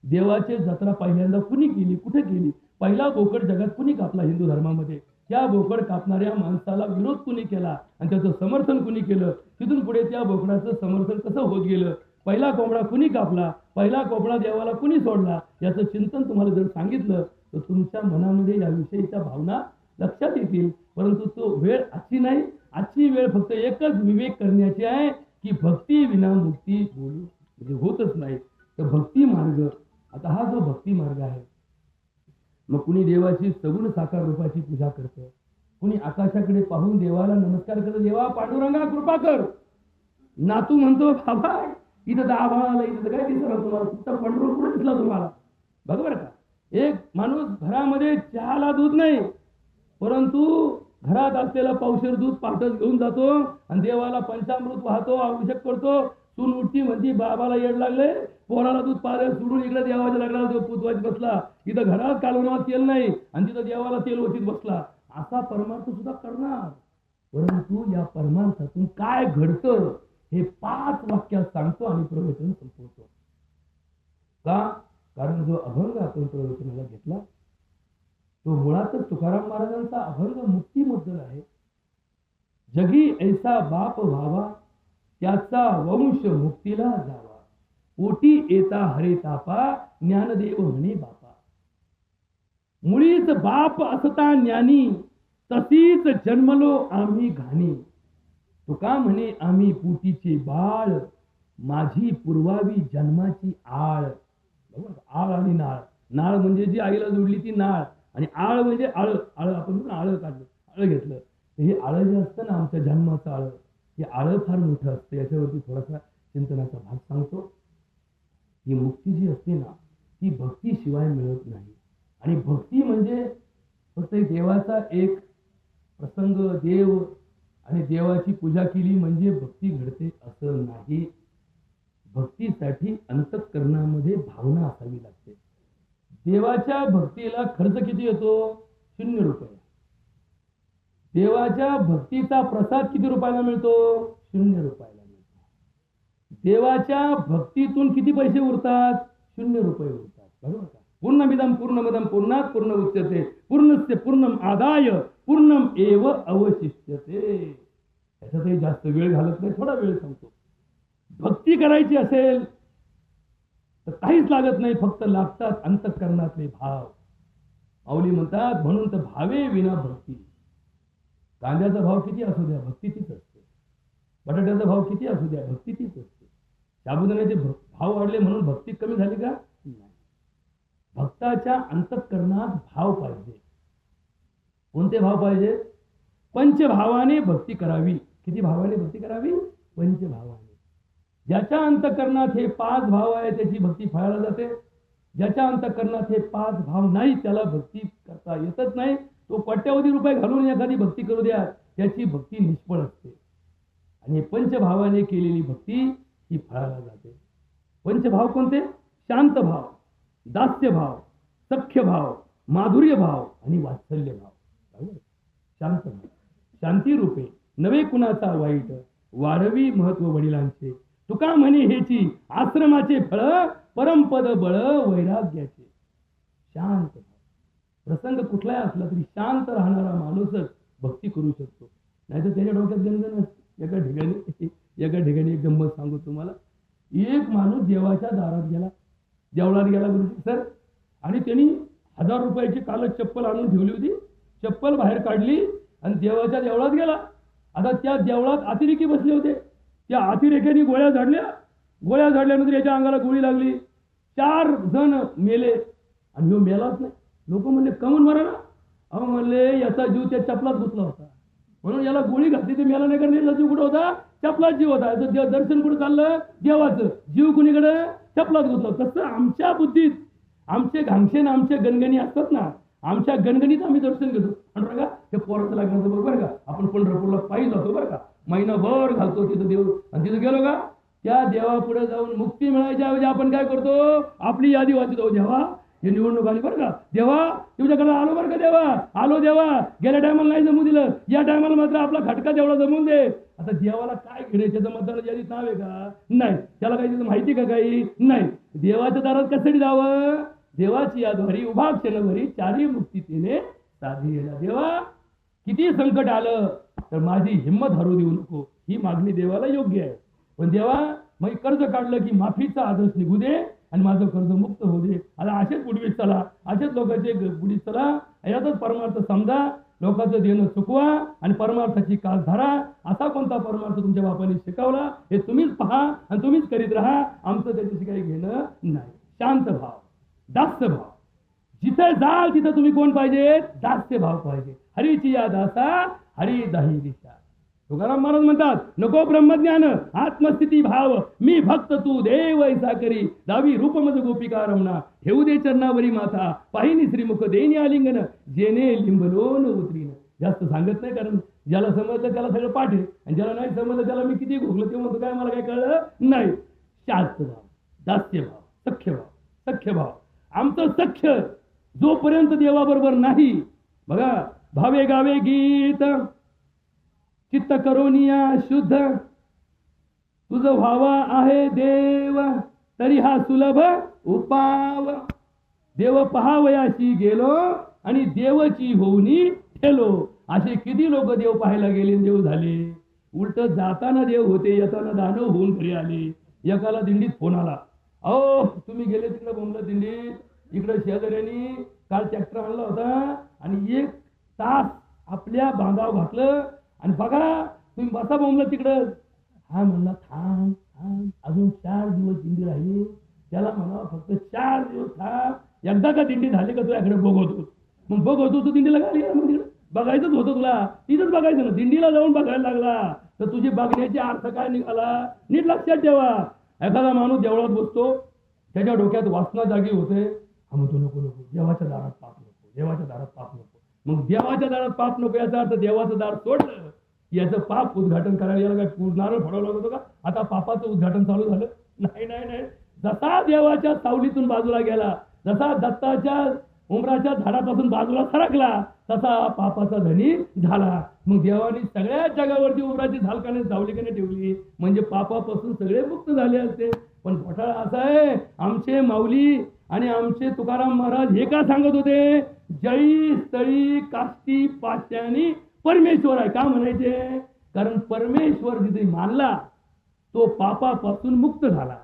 देवाचे जत्रा पहिल्यांदा कुणी केली, कुठे केली, पहिला बोकड जगात कुणी कापला हिंदू धर्मामध्ये, त्या बोकड कापणाऱ्या माणसाला विरोध कुणी केला आणि त्याचं समर्थन कुणी केलं, तिथून पुढे त्या बोकडाचं समर्थन कसं होत गेलं, पहिला कोंबडा कुणी कापला, पहिला कोंबडा देवाला कुणी सोडला, याचं चिंतन तुम्हाला जर सांगितलं तर तुमच्या मनामध्ये याविषयीच्या भावना लक्षात येतील. परंतु तो वेळ आजची नाही. आजची वेळ फक्त एकच विवेक करण्याची आहे की भक्ती विना मुक्ती म्हणजे होतच नाही. तर भक्ती मार्ग, आता हा जो भक्ती मार्ग आहे, मग कुणी देवाची सगुण साकार रूपाची पूजा करतं, कुणी आकाशाकडे पाहून देवाला नमस्कार करतं, देवा पांडुरंगा कृपा कर. नातू म्हणतो बाबा इथं तर आभाळाला, इथं काय दिसलं तुम्हाला, तुमचा पांडुरंग कुठे दिसला तुम्हाला? बघ बरं का, एक माणूस घरामध्ये चहाला दूध नाही, परंतु घरात असलेलं पावशेर दूध पाठच घेऊन जातो आणि देवाला पंचामृत वाहतो, अभिषेक करतो. सून उठती म्हणती बाबाला येड लागले, पोराला दूध पाजलं सोडून इकडे देवाच्या लागला देव पुजवायला बसला. इथं घरात कालवणात तेल नाही आणि तिथं देवाला तेल ओतीत बसला. असा परमार्थ सुद्धा करणार. परंतु या परमार्थातून काय घडतं हे 5 वाक्यात सांगतो आणि प्रवचन संपवतो. का? कारण जो अभंग आपण प्रवचनाला घेतला तो मुळातच तुकाराम महाराजांचा अभंग मुक्तीबद्दल आहे. जगी ऐसा बाप व्हावा, त्याचा वंश मुक्तीला जावा. पोटी येता हरे तापा, ज्ञानदेव म्हणे बापा. मुळीच बाप असता ज्ञानी, तशीच जन्मलो आम्ही घाणी. तुका म्हणे आम्ही पोटीचे बाळ, माझी पुरवावी जन्माची आळ. आळ आणि नाळ. नाळ म्हणजे जी आईला जोडली ती नाळ, आणि आळ म्हणजे आळ. आळ आपण म्हणून आळ काढलं, आळ घेतलं. हे आळ जे असतं ना, आमच्या जन्माचं आळ, हे आळ फार मोठं असतं. याच्यावरती थोडासा चिंतनाचा भाग सांगतो. ही मुक्ती जी असते ना, ती भक्तीशिवाय मिळत नाही. आणि भक्ती म्हणजे फक्त देवाचा एक प्रसंग, देव आणि देवाची पूजा केली म्हणजे भक्ती घडते असं नाही. भक्तीसाठी अंतःकरणामध्ये भावना असावी लागते. देवाच्या भक्तीला खर्च किती येतो? 0 रुपये. देवाच्या भक्तीचा प्रसाद किती रुपयाला मिळतो? 0 रुपयाला मिळतो. देवाच्या भक्तीतून किती पैसे उरतात? 0 रुपये उरतात. बरोबर का? पूर्णमिदं पूर्णमदं पूर्णात् पूर्णमुदच्यते पूर्णस्य पूर्णम आदाय पूर्णम एव अवशिष्यते. याच्यातही जास्त वेळ घालत नाही, थोडा वेळ सांगतो. भक्ती करायची असेल तर काहीच लागत नाही, फक्त लागतात अंतःकरणातले भाव. माऊली म्हणतात, म्हणून तर भावे विना भक्ती. कांद्याचा भाव किती असू द्या, भक्ती तीच असते. बटाट्याचा भाव किती असू द्या, भक्ती तीच असते. साबुदाण्याचे भाव वाढले म्हणून भक्ती कमी झाली का? नाही. भक्ताच्या अंतःकरणात भाव पाहिजे. कोणते भाव पाहिजे? पंचभावाने भक्ती करावी. किती भावाने भक्ती करावी? पंचभावाने. ज्याच्या अंतःकरणात हे 5 भाव आहे त्याची भक्ती फळाला जाते. ज्याच्या अंतःकरणात हे 5 भाव नाही त्याला भक्ती करता येतच नाही. तो कोट्यावधी रुपये घालून एखादी भक्ती करू द्या, त्याची भक्ती निष्फळ असते. आणि पंचभावाने केलेली भक्ती ही फळाला जाते. पंचभाव कोणते? शांत भाव, दास्य भाव, सख्य भाव, माधुर्य भाव आणि वात्सल्य भाव. शांत भाव, शांती रूपे नवे कुणाचा वाईट, वाढवी महत्व वडिलांचे. तुका म्हणे हेची आश्रमाचे फळ, परमपद बळ वैराग्याचे. शांत भाव. प्रसंग कुठलाही असला तरी शांत राहणारा माणूसच भक्ती करू शकतो. नाहीतर त्याच्या डोक्यात गणगण असते. एका ठिकाणी एक गंमत सांगू तुम्हाला. एक माणूस देवाच्या दारात गेला, देवळात गेला गुरुजी सर, आणि त्यांनी 1000 रुपयाची कालच चप्पल आणून ठेवली होती. चप्पल बाहेर काढली आणि देवाच्या देवळात गेला. आता त्या देवळात अतिरेकी बसले होते. त्या अतिरेक्यांनी गोळ्या झाडल्या. गोळ्या झाडल्यानंतर याच्या अंगाला गोळी लागली. 4 जण मेले आणि ह्यो मेलाच नाही. लोक म्हणले कमून मरा ना? अहो म्हणले याचा जीव त्या चपलात गुंतला होता, म्हणून याला गोळी घातली ते मेला नाही. कारण याचा जीव कुठं होता? चपलात जीव होता. याचं दर्शन कुठं चाललं? देवाचं. जीव कुणीकडे? चपलात गुंतला. तसं आमच्या बुद्धीत आमचे घांगशेन आमचे गणगणी असतात ना, आमच्या गणगणीत आम्ही दर्शन घेतो. आणि बघा हे पोराचं लागण्याचं बरोबर का, आपण पंढरपूरला पायी जातो बरं का, महिनाभर घालतो तिथं देव. आणि तिथं गेलो का त्या देवापुढे जाऊन मुक्ती मिळायच्या ऐवजी आपण काय करतो? आपली यादी वाचतो. देवा हे निवडणूक आली बरं का, देवा तुझ्याकडे आलो बरं का, देवा आलो, देवा गेल्या टायमाला नाही जमू दिलं, या टायमाला मात्र आपला खटका तेवढा जमून दे. आता देवाला काय घेणे? त्याचं मतदार यादीत नाव आहे का? नाही. त्याला काही त्याचं माहिती का? काही नाही. देवाच्या दारात कशासाठी जावं? देवाची याद्वारी उभा क्षणभरी चारी मुक्ती तिने साधी येणार. देवा किती संकट आलं तर माझी हिंमत हरू देऊ नको, ही मागणी देवाला योग्य आहे. पण देवा मग कर्ज काढलं की माफीचा आदेश निघू दे आणि माझं कर्ज मुक्त होऊ दे. आता असेच पुढवीत चला, असेच लोकांचे पुढीत चला. यातच परमार्थ समजा, लोकांचं देणं चुकवा आणि परमार्थाची कास धरा. असा कोणता परमार्थ तुमच्या बापाने शिकवला हे तुम्हीच पहा आणि तुम्हीच करीत राहा. आमचं त्याच्याशी काही घेणं नाही. शांत भाव, दास्य भाव. जिथे जाल तिथं तुम्ही कोण पाहिजे? दास्य भाव पाहिजे. हरीची या दासा हरी दाही दिशा. तुकाराम महाराज म्हणतात, नको ब्रह्मज्ञान आत्मस्थिती भाव, मी भक्त तू देव ऐसा करी. दावी रूपमज गोपिका रमणा, ठेवू दे चरणावरी माथा, पाहिनी श्रीमुख देणी आलिंगन, जेने लिंबलोन उतरीन. जास्त सांगत नाही, कारण ज्याला समजलं त्याला सगळं पाठ आहे, आणि ज्याला नाही समजलं त्याला मी किती घोगलं ते म्हणतो काय मला काय कळलं नाही. शास्त्र भाव, दास्य भाव, सख्य भाव. सख्य भाव आमचं सख्य जोपर्यंत देवाबरोबर नाही, बघा भावे गावे गीत चित्त करोनिया शुद्ध, तुझं व्हावा आहे देव तरी हा सुलभ उपाव. देव पहावयाशी गेलो आणि देवची होऊनी ठेलो. असे किती लोक देव पाहायला गेले, देव झाले. उलट जाताना देव होते, येताना दानव होऊन घरी आले. एकाला दिंडीत फोन आला, अहो तुम्ही गेले तिकडे बोंबला दिंडीत, इकडे शेजाऱ्यांनी काल ट्रॅक्टर आणला होता आणि 1 तास आपल्या बांधाव घातलं आणि बघा तुम्ही बसा बोंबला तिकडं. हा म्हणला थांब थांब, अजून 4 दिवस दिंडी राहिली. त्याला म्हणा फक्त 4 दिवस थांब, एकदा का दिंडी झाली का तुझ्याकडे बघतो. मग बघतो तू दिंडीला का गेला, मग तिकडे बघायचंच होतं तुला, तिथंच बघायचं ना. दिंडीला जाऊन बघायला लागला तर तुझी बघण्याची अर्थ काय निघाला, नीट लक्षात ठेवा. एखादा माणूस देवळात बसतो, त्याच्या डोक्यात वासना जागी होते, हा म्हणतो नको नको, देवाच्या दारात पाप नको, देवाच्या दारात पाप नको. मग देवाच्या दारात पाप नको याचा अर्थ देवाचं दार सोडलं याचं पाप उद्घाटन करायला याला काय नारळ फोडावं लागत होतं का? आता पापाचं उद्घाटन चालू झालं? नाही नाही नाही. जसा देवाच्या सावलीतून बाजूला गेला, जसा दत्ताच्या उमराच्या झाडापासून बाजूला सरकला, तसा पापाचा धनी झाला. मग देवाने सगळ्या जगावरती उमराची झालकाने सावलीकाने ठेवली, म्हणजे पापापासून सगळे मुक्त झाले असते. पण घोटाळा असा आहे, आमचे माऊली आणि आमचे तुकाराम महाराज हे का सांगत होते, जळी स्थळी काष्टी पाष्ट्यानी परमेश्वर आहे. का म्हणायचे? कारण परमेश्वर जिथे मानला तो पापापासून मुक्त झाला.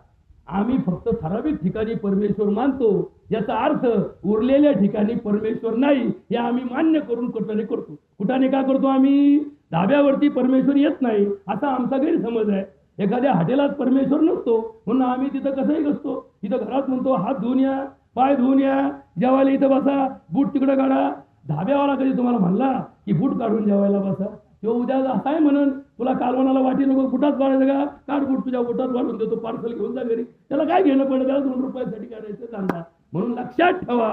आम्ही फक्त ठराविक ठिकाणी परमेश्वर मानतो, याचा अर्थ उरलेल्या ठिकाणी परमेश्वर नाही हे आम्ही मान्य करून कुठाने करतो. कुठाने का करतो आम्ही? धाब्यावरती परमेश्वर येत नाही असा आमचा गैरसमज आहे. एखाद्या हॉटेलात परमेश्वर नसतो म्हणून आम्ही तिथं कसंही असतो. तिथं घरात म्हणतो हात धुवून या, पाय धुवून या, जेवायला इथं बसा, बूट तिकडं काढा. धाब्यावाला कधी तुम्हाला म्हणला की बूट काढून जेवायला बसा? तो उद्या असाय म्हणून तुला कालवणाला वाटी नको, बुटात काढायचं का? काढ बूट, तुझ्या बुटात वाढून देतो, पार्सल घेऊन जा घरी. त्याला काय घेणं पडलं, त्याला 2 रुपयासाठी काढायचं चांगला. म्हणून लक्षात ठेवा,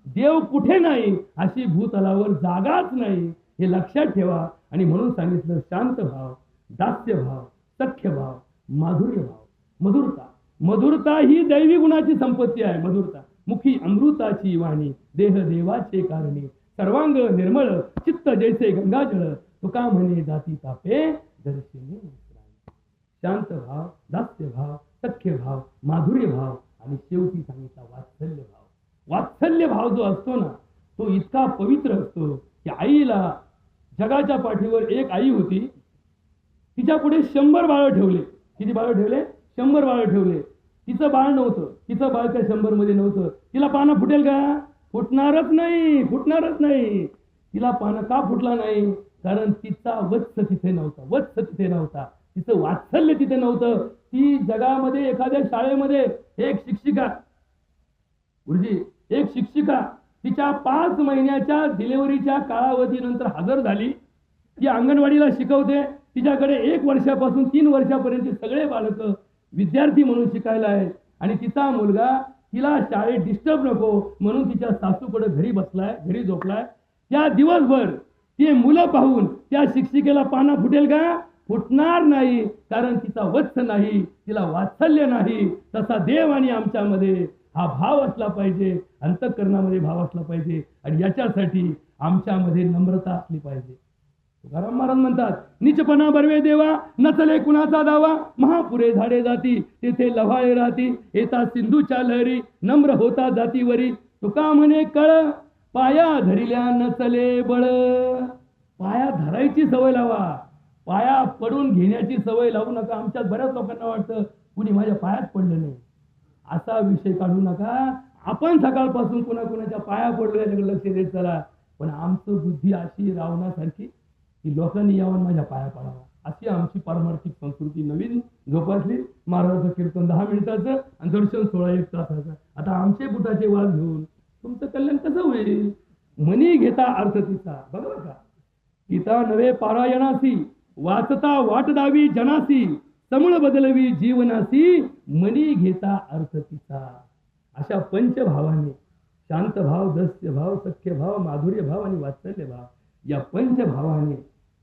देव कुठे नाही अशी भूतलावर जागाच नाही, हे लक्षात ठेवा. आणि म्हणून सांगितलं शांत भाव, दास्य भाव, सख्य भाव, माधुर्य भाव, मधुरता. मधुरता ही दैवी गुणाची संपत्ती आहे. मधुरता मुखी अमृताची वाणी, देह देवाचे कारणी, सर्वांग निर्मळ, चित्त जैसे गंगाजळ, तुका म्हणे जाती तापे दर्शनी. शांत भाव, दास्य भाव, सख्य भाव, माधुर्य भाव आणि शेवटी सांगितला वात्सल्य भाव. वात्सल्य भाव जो असतो ना, तो इतका पवित्र असतो की आईला, जगाच्या पाठीवर एक आई होती, तिच्या पुढे 100 बाळं ठेवले. किती बाळं ठेवले? 100 बाळं ठेवले. तिचं बाळ नव्हतं, तिचं बाळ त्या 100 मध्ये नव्हतं. तिला पानं फुटेल का? फुटणारच नाही, फुटणारच नाही. तिला पानं का फुटला नाही? कारण तिचा वत्स तिथे नव्हता, वत्स तिथे नव्हता, तिचं वात्सल्य तिथे नव्हतं. ती जगामध्ये एखाद्या शाळेमध्ये एक शिक्षिका, गुरुजी एक शिक्षिका तिच्या 5 महिन्याच्या डिलिव्हरीच्या कालावधीनंतर हजर झाली. ती अंगणवाडीला शिकवते. तिच्याकडे 1 वर्षापासून 3 वर्षापर्यंत सगळे बालक विद्यार्थी म्हणून शिकायला आहेत. आणि तिचा मुलगा तिला शाळेत डिस्टर्ब नको म्हणून तिच्या सासूकडे घरी बसलाय, घरी झोपलाय. त्या दिवसभर ते मुलं पाहून त्या शिक्षिकेला पाना फुटेल का? फुटणार नाही, कारण तिचा वत्स नाही, तिला वात्सल्य नाही. तसा देव आणि आमच्यामध्ये हा भाव असला पाहिजे, अंतःकरणामध्ये भाव असला पाहिजे. आणि याच्यासाठी आमच्यामध्ये नम्रता असली पाहिजे. तुकाराम महाराज म्हणतात, नीचपणा बरवे देवा, नचले कुणाचा दावा, महापुरे झाडे जाती, तेथे लव्हाळे राहती, येता सिंधूच्या लहरी, नम्र होता जातीवरी. तुका म्हणे कळ, पाया धरिल्या नचले बळ. पाया धरायची सवय लावा, पाया पडून घेण्याची सवय लावू नका. आमच्यात बऱ्याच लोकांना वाटतं कुणी माझ्या पायात पडलं नाही, असा विषय काढू नका. आपण सकाळपासून कुणाकुणाच्या पाया पडलो याच्याकडे लक्ष देत चला. पण आमचं बुद्धी अशी रावणासारखी की लोकांनी यावं माझ्या पाया पडावा, अशी आमची पारमार्थिक संस्कृती नवीन जोपासली. महाराजाचं कीर्तन 10 मिनिटाचं आणि दर्शन 16-1 तासाचं. आता आमचे बुटाचे वाद घेऊन तुमचं कल्याण कसं होईल? मनी घेता अर्थ तिचा, बरोबर का? पिता नवे पारायणासी, वाचता वाट दावी जनासी, समूळ बदलवी जीवनासी, मनी घेता अर्थ तिचा. अशा पंचभावाने, शांत भाव, दस्य भाव, सख्य भाव, माधुर्य भाव आणि वात्सल्य भाव, या पंचभावाने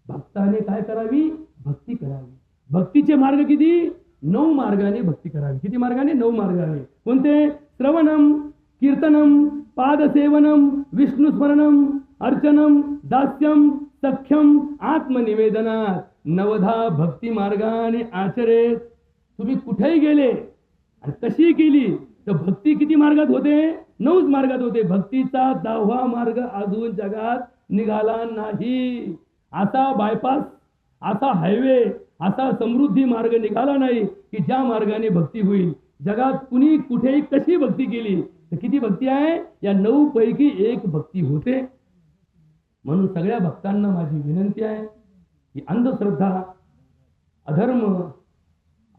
भक्ताने काय करावी? भक्ती करावी. भक्तीचे मार्ग किती? 9 मार्गाने भक्ती करावी. किती मार्गाने? 9 मार्गाने. कोणते? श्रवणम, कीर्तनम, पादसेवनम, विष्णुस्मरणम, अर्चनम, दास्यम, सख्यम, आत्मनिवेदनात, 9 भक्ती मार्गाने आचरेत. तुम्ही कुठेही गेले आणि कशी केली तर भक्ती किती मार्गात होते? 9च मार्गात होते. भक्तीचा 10वा मार्ग अजून जगात निघाला नाही. असा बायपास, असा हायवे, असा समृद्धी मार्ग निघाला नाही की ज्या मार्गाने भक्ती होईल. जगात कुणी कुठेही कशी भक्ती केली तर किती भक्ती आहे, या 9 पैकी 1 भक्ती होते. म्हणून सगळ्या भक्तांना माझी विनंती आहे की अंधश्रद्धा, अधर्म,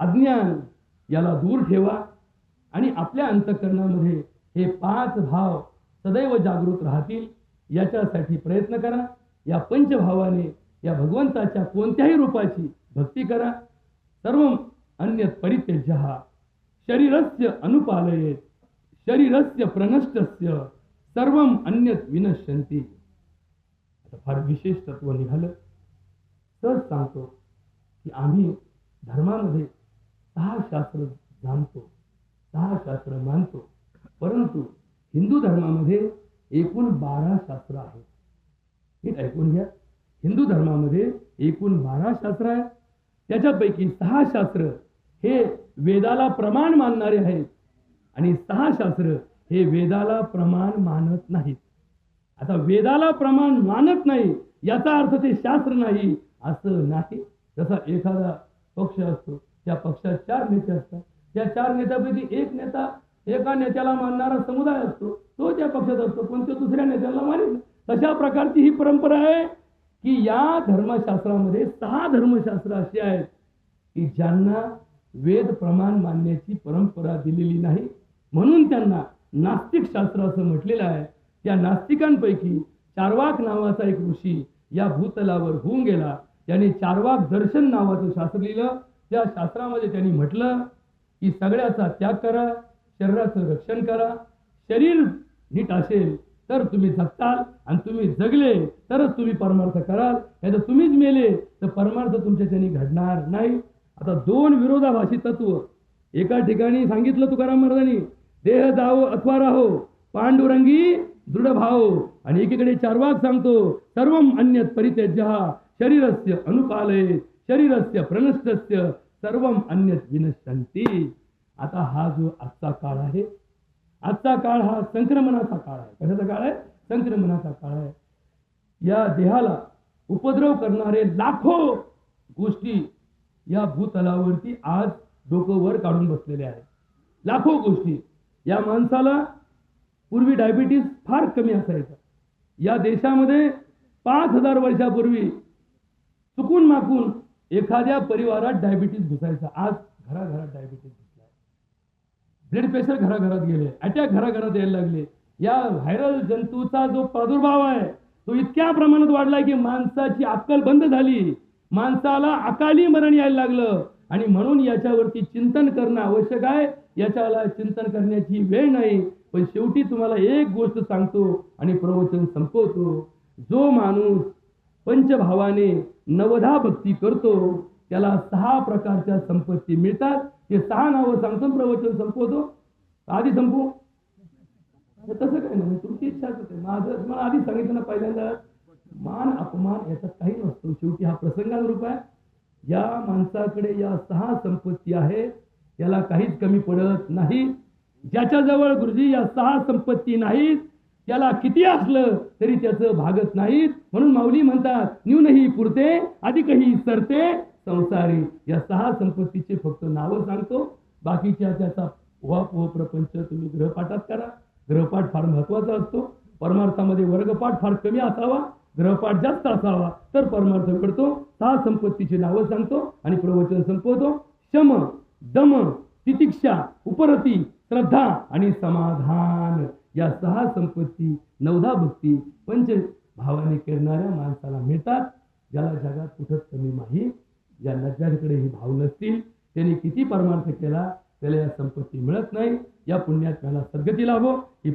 अज्ञान याला दूर ठेवा आणि आपल्या अंतःकरणामध्ये हे 5 भाव सदैव जागृत राहतील याच्यासाठी प्रयत्न करा. या पंचभावाने या भगवंताच्या कोणत्याही रूपाची भक्ती करा. सर्व अन्यत परित्यज्य शरीरस्य अनुपालयेत शरीरस्य प्रनष्टस्य सर्वम अन्यत विनश्यन्ति. आता फार विशेष तत्व निघालं. सहज सांगतो की आम्ही धर्मामध्ये 6 शास्त्र जाणतो, 6 शास्त्र मानतो, परंतु हिंदू धर्मामध्ये एकूण 12 शास्त्र आहेत. हे ऐकून घ्या. हिंदू धर्मामध्ये एकूण 12 शास्त्र आहेत. त्याच्यापैकी 6 शास्त्र हे वेदाला प्रमाण मानणारे आहेत आणि 6 शास्त्र हे वेदाला प्रमाण मानत नाहीत. आता वेदाला प्रमाण मानत नाही याचा अर्थ ते शास्त्र नाही असं नाही. जसा एखादा पक्ष असतो, त्या पक्षात 4 नेते असतात. त्या 4 नेत्यापैकी एक नेता, एका नेत्याला मानणारा समुदाय असतो, तो त्या पक्षात असतो, पण तो दुसऱ्या नेत्याला मानित. तशा प्रकारची ही परंपरा आहे की या धर्मशास्त्रामध्ये 6 धर्मशास्त्र अशी आहेत की ज्यांना वेद प्रमाण मानण्याची परंपरा दिलेली नाही. म्हणून त्यांना नास्तिक शास्त्र असं म्हटलेलं आहे. त्या नास्तिकांपैकी चार्वाक नावाचा एक ऋषी या भूतलावर होऊन गेला. त्याने चार्वाक दर्शन नावाचं शास्त्र लिहिलं. त्या शास्त्रामध्ये त्यांनी म्हटलं की सगळ्याचा त्याग करा, शरीराचं रक्षण करा. शरीर नीट असेल तर तुम्ही जगताल आणि तुम्ही जगले तरच तुम्ही परमार्थ कराल. नाही तर तुम्हीच मेले तर परमार्थ तुमच्याच्याने घडणार नाही. आता 2 विरोधाभासी तत्व एका ठिकाणी सांगितलं तुकाराम महाराजांनी, देह जावो अथवा राहो पांडुरंगी दृढ भाव. आणि एकीकडे चार्वाक सांगतो सर्वम अन्यत परित्यज्य शरीरस्य अनुपालये शरीरस्य प्रनष्टस्य सर्वम अन्यत विनश्यन्ति. आता हा जो आजचा काळ आहे, आजचा काळ हा संक्रमणाचा काळ आहे. कशाचा काळ आहे? संक्रमणाचा काळ आहे. या देहाला उपद्रव करणारे लाखो गोष्टी या भूतलावरती आज डोकं वर काढून बसलेले आहेत. लाखो गोष्टी. या माणसाला पूर्वी डायबिटीस फार कमी असायचा. या देशामध्ये 5000 वर्षापूर्वी चुकून माकून एखाद्या परिवारात डायबिटीस घुसायचा. आज घराघरात डायबिटीस घुसलाय. ब्लड प्रेशर घराघरात गेले, अटॅक घराघरात यायला लागले. या व्हायरल जंतूचा जो प्रादुर्भाव आहे तो इतक्या प्रमाणात वाढलाय की माणसाची अक्कल बंद झाली. माणसाला अकाली मरण यायला लागलं. आणि म्हणून याच्यावरती चिंतन करणं आवश्यक आहे. याच्याला चिंतन करण्याची वेळ नाही. पण शेवटी तुम्हाला एक गोष्ट सांगतो आणि प्रवचन संपवतो. जो माणूस पंचभावाने 9धा भक्ती करतो त्याला 6 प्रकारच्या संपत्ती मिळतात. हे 6 नावं सांगतो, प्रवचन संपवतो. आधी संपू? तसं काय नाही, तुमची इच्छाच होते. माझं तुम्हाला आधी सांगितलं ना पहिल्यांदा, मान अपमान याच्यात काही नसतो. शेवटी हा प्रसंगानुरूप आहे. या माणसाकडे या 6 संपत्ती आहे, त्याला काहीच कमी पडत नाही. ज्याच्याजवळ गुरुजी या 6 संपत्ती नाहीत त्याला किती असलं तरी त्याचं भागत नाहीत. म्हणून माऊली म्हणतात न्यूनही पुरते अधिकही सरते संसारी. या 6 संपत्तीचे फक्त नावं सांगतो. बाकीच्या त्याचा उहापोह प्रपंच तुम्ही ग्रहपाठात करा. ग्रहपाठ फार महत्वाचा असतो. परमार्थामध्ये वर्गपाठ फार कमी असावा, ग्रहपाठ जास्त असावा तर परमार्थ घडतो. 6 संपत्तीची नावं सांगतो आणि प्रवचन संपवतो. शम, दम, तितिक्षा, उपरती, श्रद्धा आणि समाधान. या 6 संपत्ती 9धा भक्ती पंच भावाने करणाऱ्या माणसाला मिळतात. ज्याला जगात कुठंच कमी नाही. ज्यांच्याकडे ही भाव नसतील त्यांनी किती परमार्थ केला त्याला या संपत्ती मिळत नाही. या पुण्यात त्याला सद्गती लाभो. ही